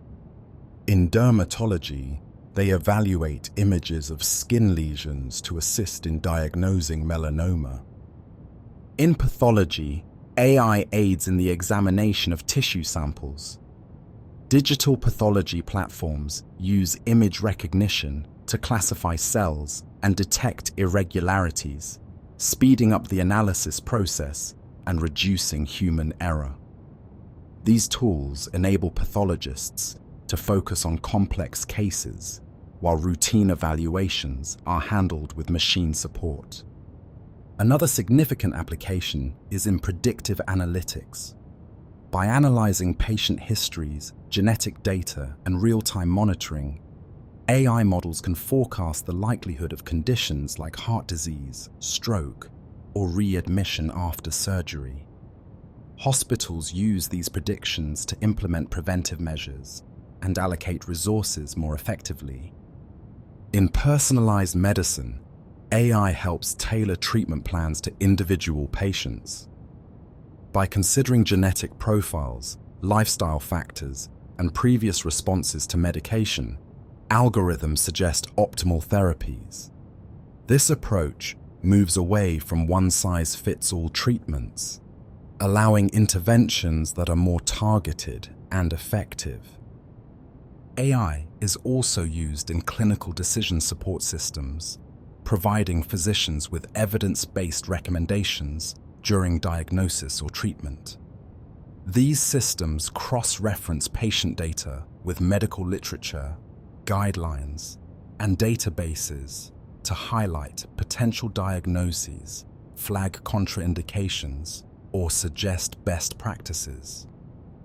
In dermatology, they evaluate images of skin lesions to assist in diagnosing melanoma. In pathology, AI aids in the examination of tissue samples. Digital pathology platforms use image recognition to classify cells and detect irregularities, speeding up the analysis process and reducing human error. These tools enable pathologists to focus on complex cases, while routine evaluations are handled with machine support. Another significant application is in predictive analytics. By analyzing patient histories, genetic data, and real-time monitoring, AI models can forecast the likelihood of conditions like heart disease, stroke, or readmission after surgery. Hospitals use these predictions to implement preventive measures, and allocate resources more effectively. In personalized medicine, AI helps tailor treatment plans to individual patients. By considering genetic profiles, lifestyle factors, and previous responses to medication, algorithms suggest optimal therapies. This approach moves away from one-size-fits-all treatments, allowing interventions that are more targeted and effective. AI is also used in clinical decision support systems, providing physicians with evidence-based recommendations during diagnosis or treatment. These systems cross-reference patient data with medical literature, guidelines, and databases to highlight potential diagnoses, flag contraindications, or suggest best practices.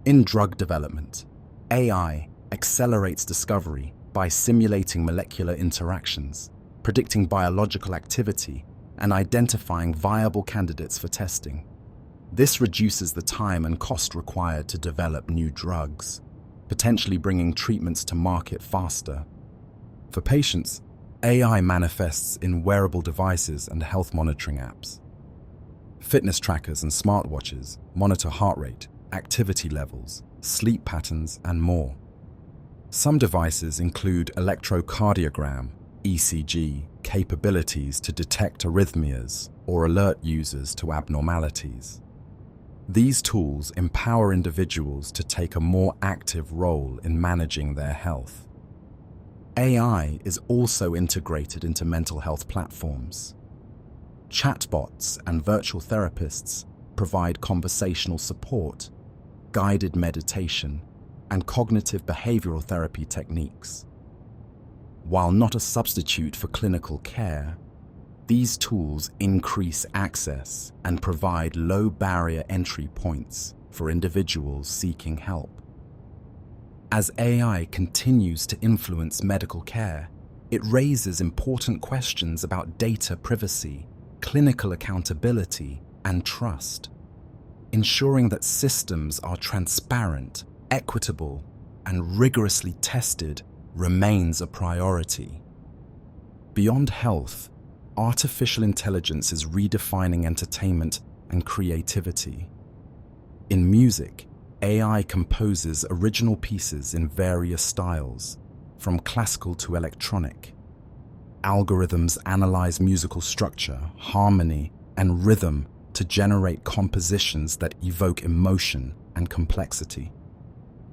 In drug development, AI accelerates discovery by simulating molecular interactions, predicting biological activity, and identifying viable candidates for testing. This reduces the time and cost required to develop new drugs, potentially bringing treatments to market faster. For patients, AI manifests in wearable devices and health monitoring apps. Fitness trackers and smartwatches monitor heart rate, activity levels, sleep patterns, and more. Some devices include electrocardiogram, ECG, capabilities to detect arrhythmias or alert users to abnormalities. These tools empower individuals to take a more active role in managing their health. AI is also integrated into mental health platforms. Chatbots and virtual therapists provide conversational support, guided meditation, and cognitive behavioral therapy techniques. While not a substitute for clinical care, these tools increase access and provide low-barrier entry points for individuals seeking help. As AI continues to influence medical care, it raises important questions about data privacy, clinical accountability, and trust. Ensuring that systems are transparent, equitable, and rigorously tested remains a priority. Beyond health, artificial intelligence is redefining entertainment and creativity. In music, AI composes original pieces in various styles, from classical to electronic. Algorithms analyze musical structure, harmony, and rhythm to generate compositions that evoke emotion and complexity.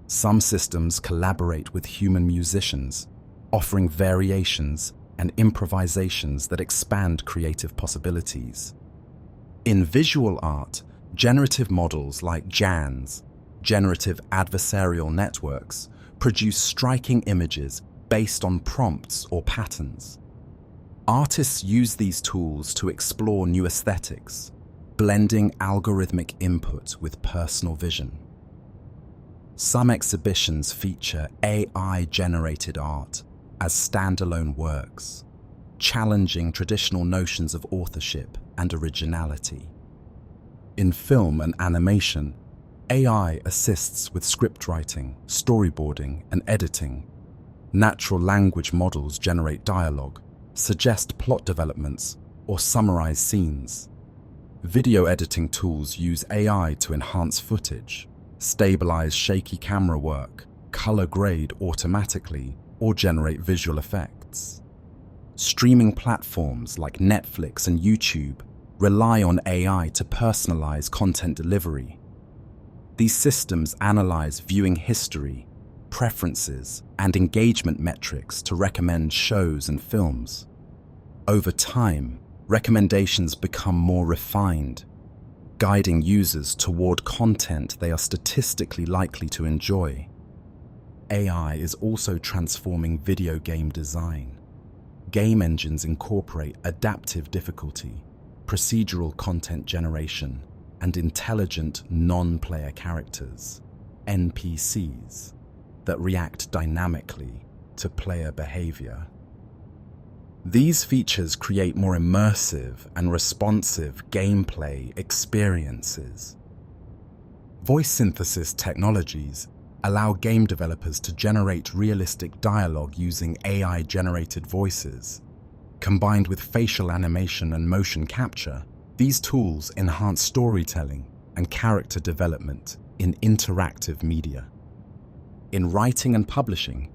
Some systems collaborate with human musicians, offering variations and improvisations that expand creative possibilities. In visual art, generative models like GANs, generative adversarial networks, produce striking images based on prompts or patterns. Artists use these tools to explore new aesthetics, blending algorithmic input with personal vision. Some exhibitions feature AI-generated art as standalone works, challenging traditional notions of authorship and originality. In film and animation, AI assists with script writing, storyboarding, and editing. Natural language models generate dialogue, suggest plot developments, or summarize scenes. Video editing tools use AI to enhance footage, stabilize shaky camera work, color grade automatically, or generate visual effects. Streaming platforms like Netflix and YouTube rely on AI to personalize content delivery. These systems analyze viewing history, preferences, and engagement metrics to recommend shows and films. Over time, recommendations become more refined, guiding users toward content they are statistically likely to enjoy. AI is also transforming video game design. Game engines incorporate adaptive difficulty, procedural content generation, and intelligent non-player characters, NPCs, that react dynamically to player behavior. These features create more immersive and responsive gameplay experiences. Voice synthesis technologies allow game developers to generate realistic dialogue using AI-generated voices. Combined with facial animation and motion capture, these tools enhance storytelling and character development in interactive media. In writing and publishing,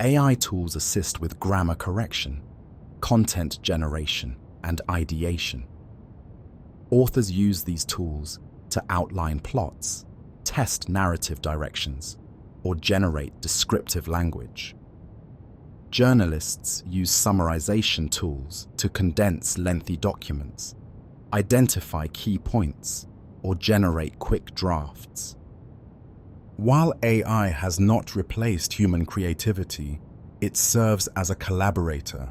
AI tools assist with grammar correction, content generation, and ideation. Authors use these tools to outline plots, test narrative directions, or generate descriptive language. Journalists use summarization tools to condense lengthy documents, identify key points, or generate quick drafts. While AI has not replaced human creativity, it serves as a collaborator,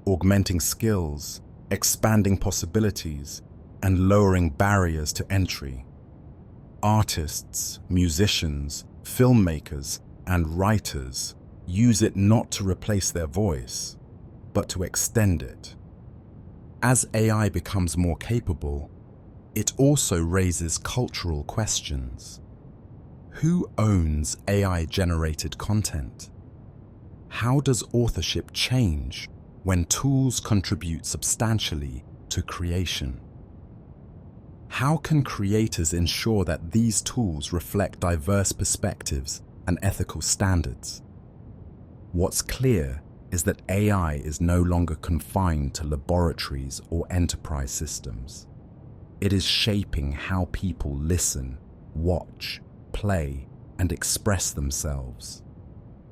augmenting skills, expanding possibilities, and lowering barriers to entry. Artists, musicians, filmmakers, and writers use it not to replace their voice, but to extend it. As AI becomes more capable, it also raises cultural questions. Who owns AI-generated content? How does authorship change when tools contribute substantially to creation? How can creators ensure that these tools reflect diverse perspectives and ethical standards? What's clear is that AI is no longer confined to laboratories or enterprise systems. It is shaping how people listen, watch, play, and express themselves.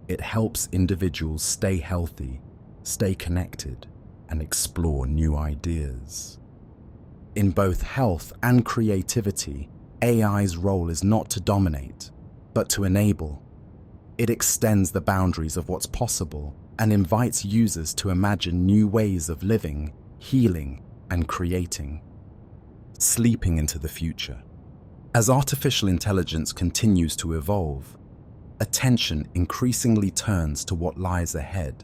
It helps individuals stay healthy, stay connected, and explore new ideas. In both health and creativity, AI's role is not to dominate, but to enable. It extends the boundaries of what's possible and invites users to imagine new ways of living, healing, and creating. Sleeping into the future. As artificial intelligence continues to evolve, attention increasingly turns to what lies ahead,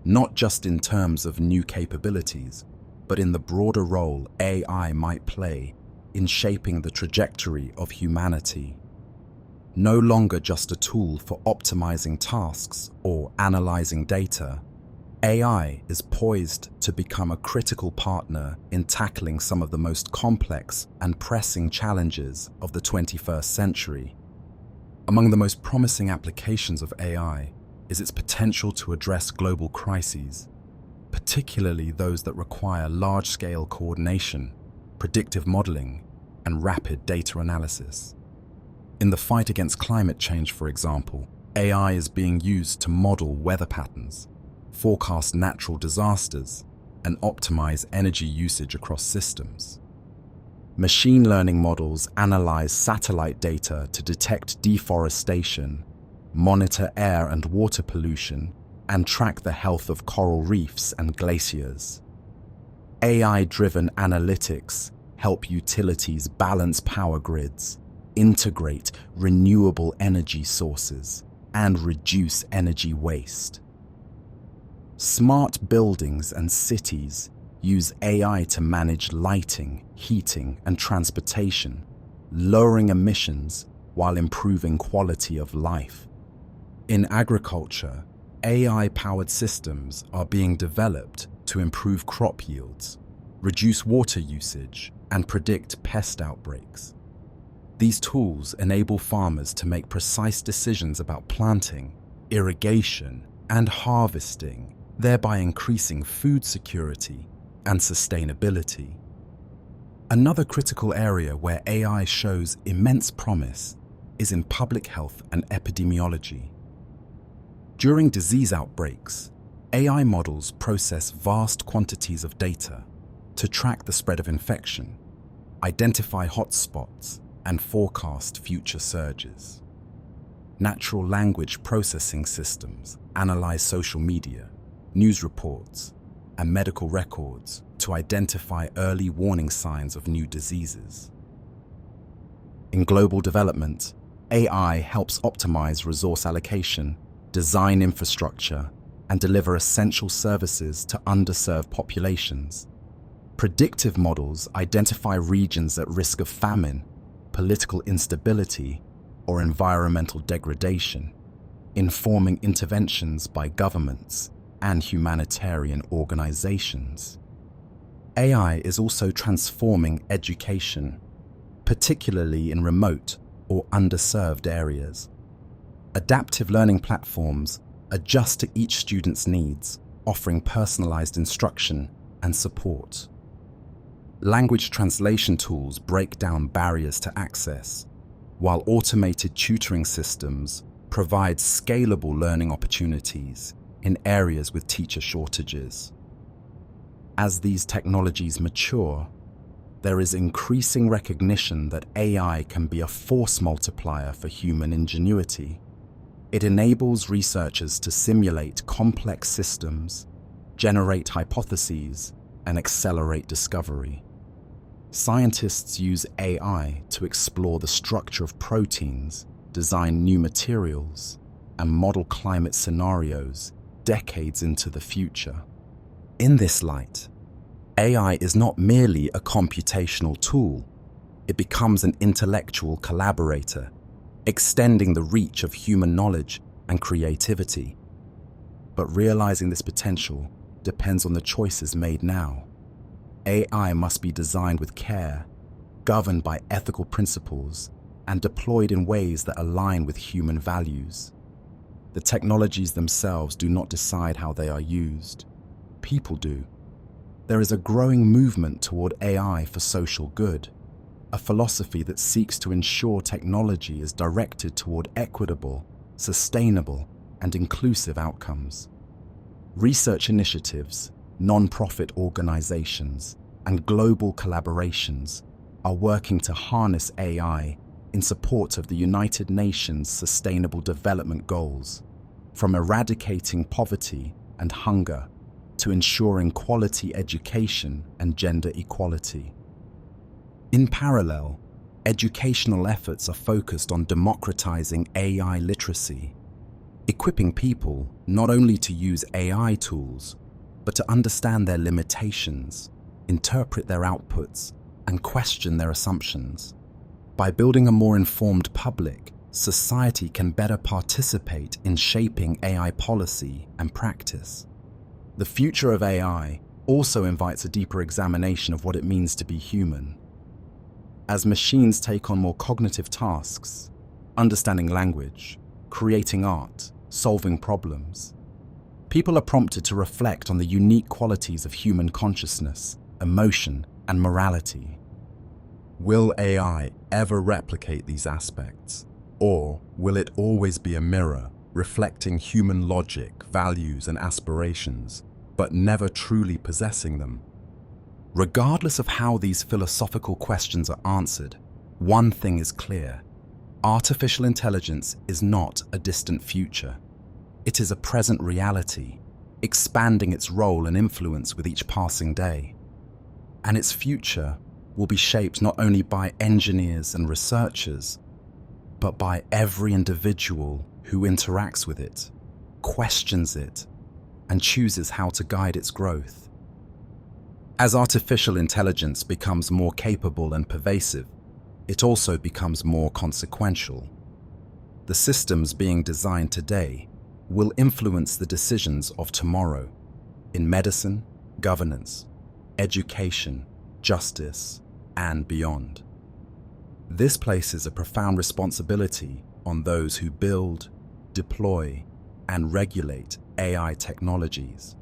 not just in terms of new capabilities, but in the broader role AI might play in shaping the trajectory of humanity. No longer just a tool for optimizing tasks or analyzing data, AI is poised to become a critical partner in tackling some of the most complex and pressing challenges of the 21st century. Among the most promising applications of AI is its potential to address global crises, particularly those that require large-scale coordination, predictive modeling, and rapid data analysis. In the fight against climate change, for example, AI is being used to model weather patterns, forecast natural disasters, and optimize energy usage across systems. Machine learning models analyze satellite data to detect deforestation, monitor air and water pollution, and track the health of coral reefs and glaciers. AI-driven analytics help utilities balance power grids, integrate renewable energy sources, and reduce energy waste. Smart buildings and cities use AI to manage lighting, heating, and transportation, lowering emissions while improving quality of life. In agriculture, AI-powered systems are being developed to improve crop yields, reduce water usage, and predict pest outbreaks. These tools enable farmers to make precise decisions about planting, irrigation, and harvesting, thereby increasing food security and sustainability. Another critical area where AI shows immense promise is in public health and epidemiology. During disease outbreaks, AI models process vast quantities of data to track the spread of infection, identify hotspots, and forecast future surges. Natural language processing systems analyze social media, news reports, and medical records to identify early warning signs of new diseases. In global development, AI helps optimize resource allocation, design infrastructure, and deliver essential services to underserved populations. Predictive models identify regions at risk of famine, political instability, or environmental degradation, informing interventions by governments and humanitarian organizations. AI is also transforming education, particularly in remote or underserved areas. Adaptive learning platforms adjust to each student's needs, offering personalized instruction and support. Language translation tools break down barriers to access, while automated tutoring systems provide scalable learning opportunities in areas with teacher shortages. As these technologies mature, there is increasing recognition that AI can be a force multiplier for human ingenuity. It enables researchers to simulate complex systems, generate hypotheses, and accelerate discovery. Scientists use AI to explore the structure of proteins, design new materials, and model climate scenarios decades into the future. In this light, AI is not merely a computational tool, it becomes an intellectual collaborator, extending the reach of human knowledge and creativity. But realizing this potential depends on the choices made now. AI must be designed with care, governed by ethical principles, and deployed in ways that align with human values. The technologies themselves do not decide how they are used. People do. There is a growing movement toward AI for social good, a philosophy that seeks to ensure technology is directed toward equitable, sustainable, and inclusive outcomes. Research initiatives, non-profit organizations, and global collaborations are working to harness AI in support of the United Nations Sustainable Development Goals, from eradicating poverty and hunger to ensuring quality education and gender equality. In parallel, educational efforts are focused on democratizing AI literacy, equipping people not only to use AI tools, but to understand their limitations, interpret their outputs, and question their assumptions. By building a more informed public, society can better participate in shaping AI policy and practice. The future of AI also invites a deeper examination of what it means to be human. As machines take on more cognitive tasks, understanding language, creating art, solving problems, people are prompted to reflect on the unique qualities of human consciousness, emotion, and morality. Will AI ever replicate these aspects? Or will it always be a mirror, reflecting human logic, values, and aspirations, but never truly possessing them? Regardless of how these philosophical questions are answered, one thing is clear: artificial intelligence is not a distant future. It is a present reality, expanding its role and influence with each passing day. And its future will be shaped not only by engineers and researchers, but by every individual who interacts with it, questions it, and chooses how to guide its growth. As artificial intelligence becomes more capable and pervasive, it also becomes more consequential. The systems being designed today will influence the decisions of tomorrow in medicine, governance, education, justice, and beyond. This places a profound responsibility on those who build, deploy, and regulate AI technologies.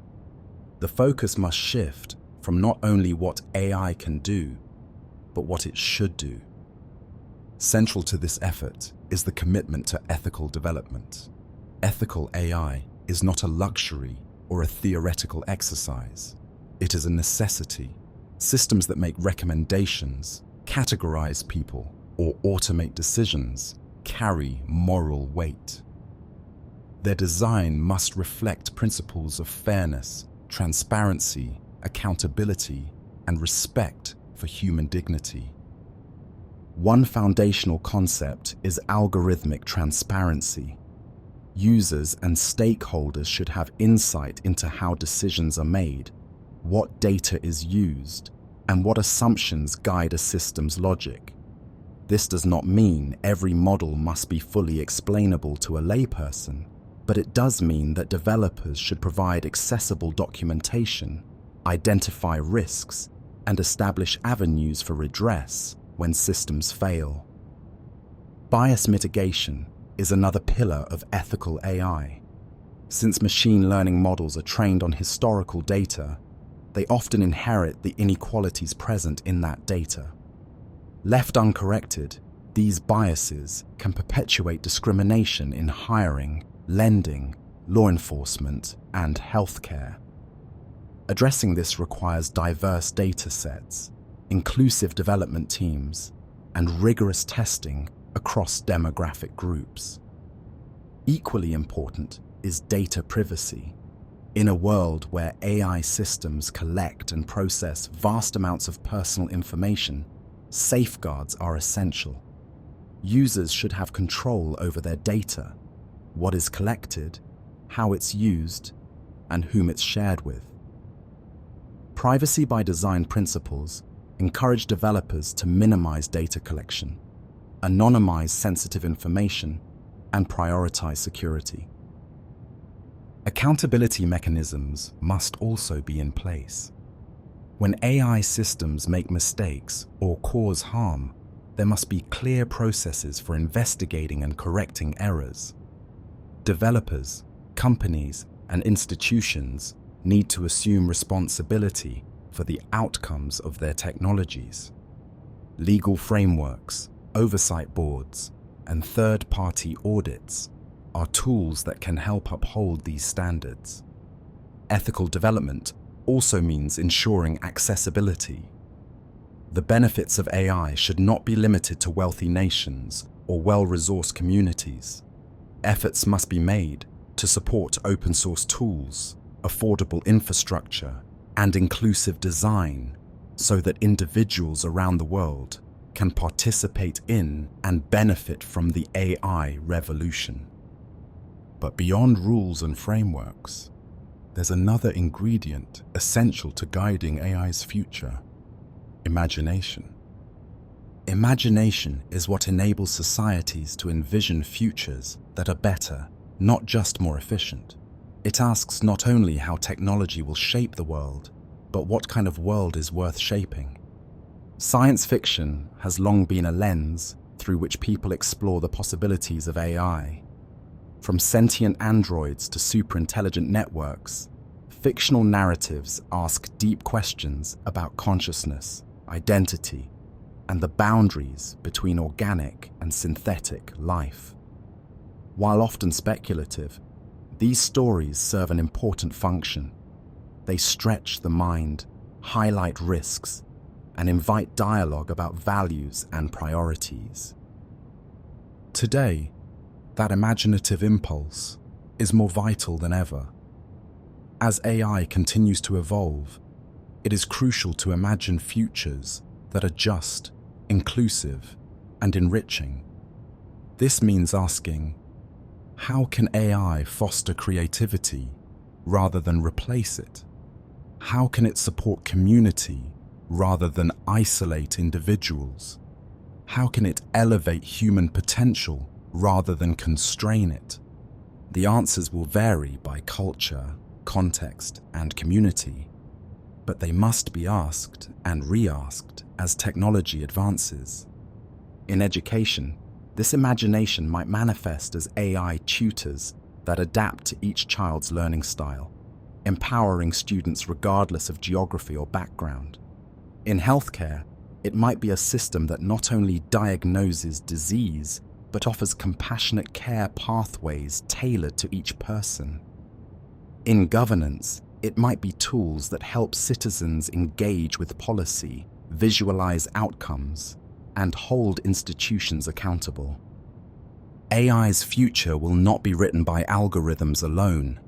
The focus must shift from not only what AI can do, but what it should do. Central to this effort is the commitment to ethical development. Ethical AI is not a luxury or a theoretical exercise. It is a necessity. Systems that make recommendations, categorize people, or automate decisions carry moral weight. Their design must reflect principles of fairness, transparency, accountability, and respect for human dignity. One foundational concept is algorithmic transparency. Users and stakeholders should have insight into how decisions are made, what data is used, and what assumptions guide a system's logic. This does not mean every model must be fully explainable to a layperson, but it does mean that developers should provide accessible documentation, identify risks, and establish avenues for redress when systems fail. Bias mitigation is another pillar of ethical AI. Since machine learning models are trained on historical data, they often inherit the inequalities present in that data. Left uncorrected, these biases can perpetuate discrimination in hiring, lending, law enforcement, and healthcare. Addressing this requires diverse data sets, inclusive development teams, and rigorous testing across demographic groups. Equally important is data privacy. In a world where AI systems collect and process vast amounts of personal information, safeguards are essential. Users should have control over their data, what is collected, how it's used, and whom it's shared with. Privacy by design principles encourage developers to minimize data collection, anonymize sensitive information, and prioritize security. Accountability mechanisms must also be in place. When AI systems make mistakes or cause harm, there must be clear processes for investigating and correcting errors. Developers, companies, and institutions need to assume responsibility for the outcomes of their technologies. Legal frameworks, oversight boards, and third-party audits are tools that can help uphold these standards. Ethical development also means ensuring accessibility. The benefits of AI should not be limited to wealthy nations or well-resourced communities. Efforts must be made to support open-source tools, affordable infrastructure, and inclusive design so that individuals around the world can participate in and benefit from the AI revolution. But beyond rules and frameworks, there's another ingredient essential to guiding AI's future: imagination. Imagination is what enables societies to envision futures that are better, not just more efficient. It asks not only how technology will shape the world, but what kind of world is worth shaping. Science fiction has long been a lens through which people explore the possibilities of AI. From sentient androids to superintelligent networks, fictional narratives ask deep questions about consciousness, identity, and the boundaries between organic and synthetic life. While often speculative, these stories serve an important function. They stretch the mind, highlight risks, and invite dialogue about values and priorities. Today, that imaginative impulse is more vital than ever. As AI continues to evolve, it is crucial to imagine futures that are just, inclusive, and enriching. This means asking, how can AI foster creativity rather than replace it? How can it support community rather than isolate individuals? How can it elevate human potential rather than constrain it? The answers will vary by culture, context, and community, but they must be asked and re-asked as technology advances. In education, this imagination might manifest as AI tutors that adapt to each child's learning style, empowering students regardless of geography or background. In healthcare, it might be a system that not only diagnoses disease, but offers compassionate care pathways tailored to each person. In governance, it might be tools that help citizens engage with policy, visualize outcomes, and hold institutions accountable. AI's future will not be written by algorithms alone.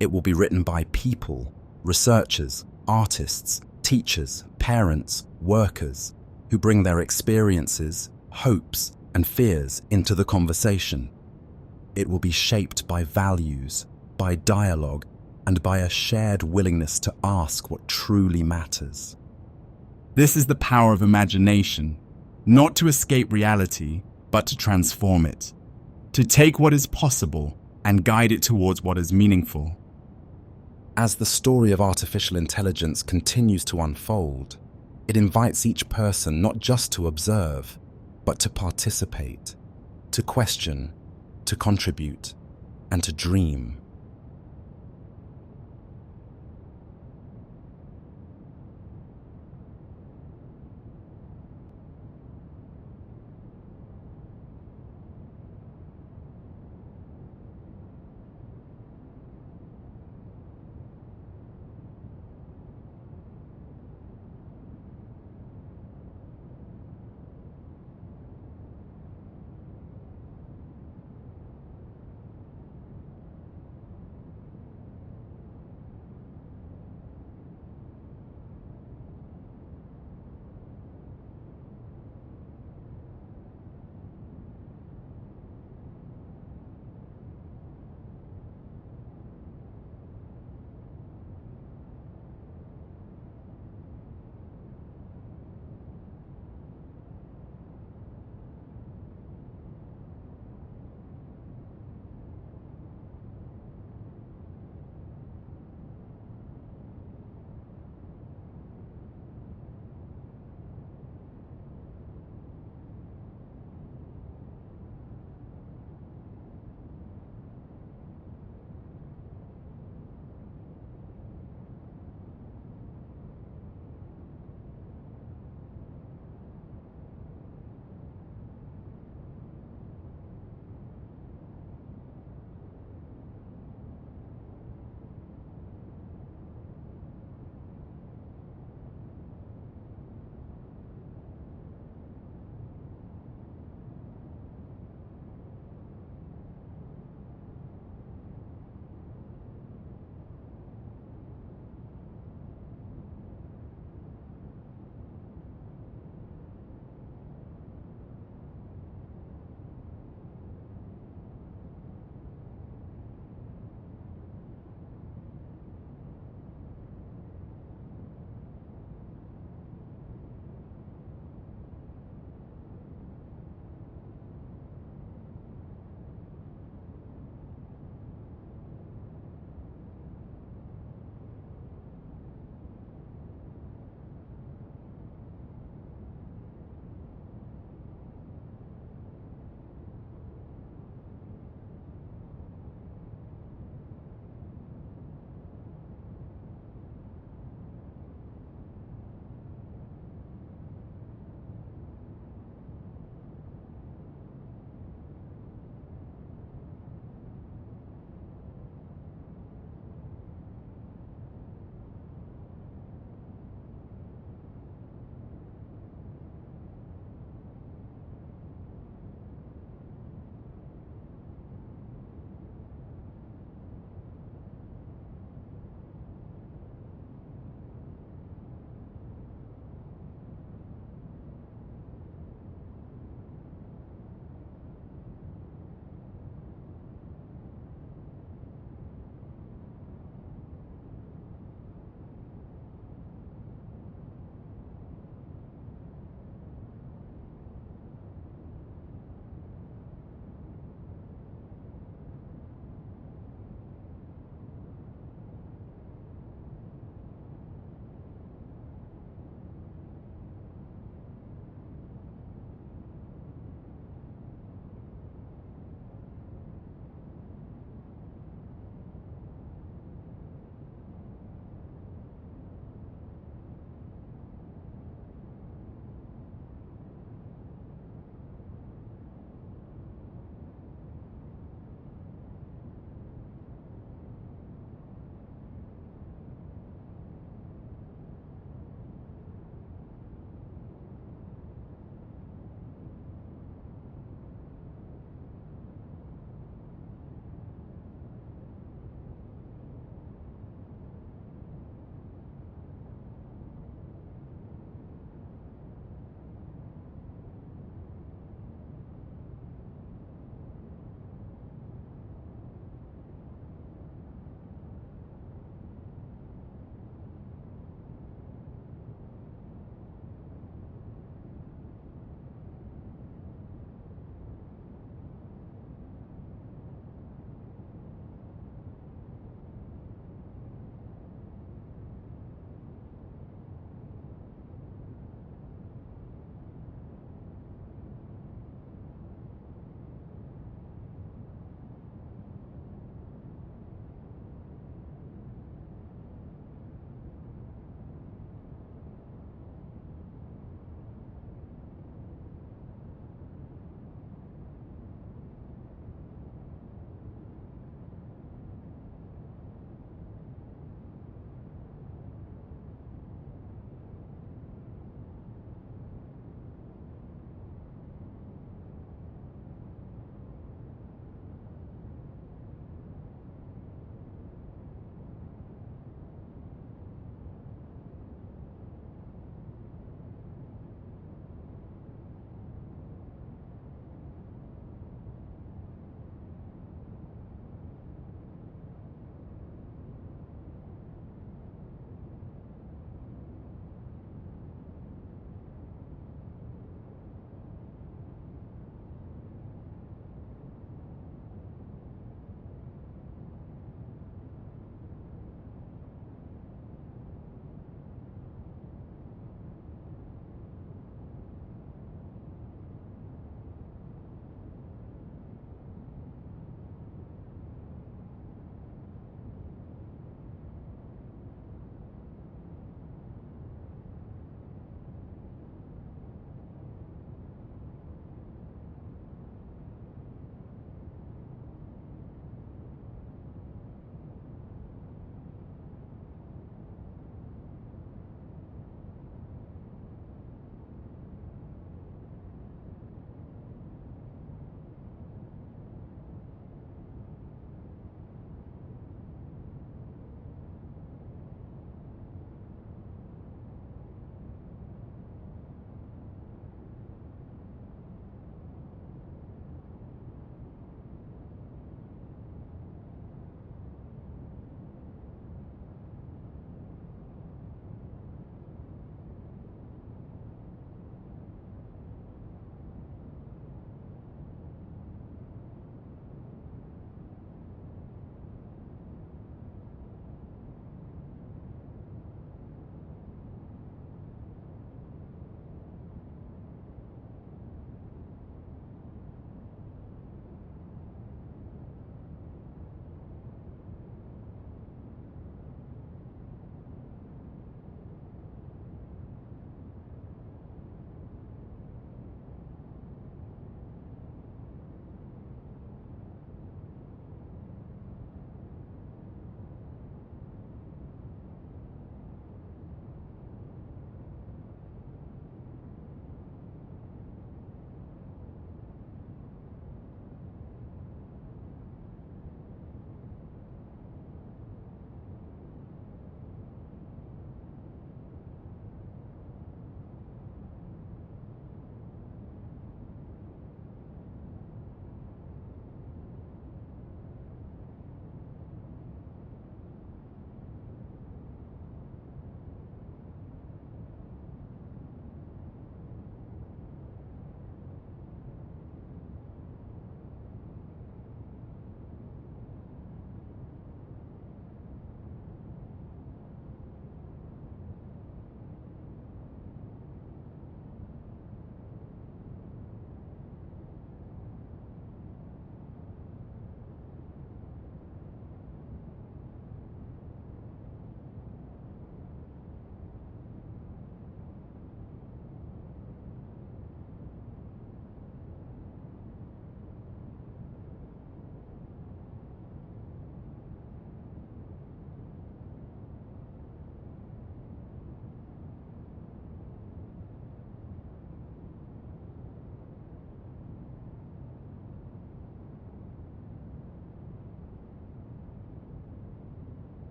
It will be written by people, researchers, artists, teachers, parents, workers, who bring their experiences, hopes, and fears into the conversation. It will be shaped by values, by dialogue, and by a shared willingness to ask what truly matters. This is the power of imagination, not to escape reality, but to transform it, to take what is possible and guide it towards what is meaningful. As the story of artificial intelligence continues to unfold, it invites each person not just to observe, but to participate, to question, to contribute, and to dream.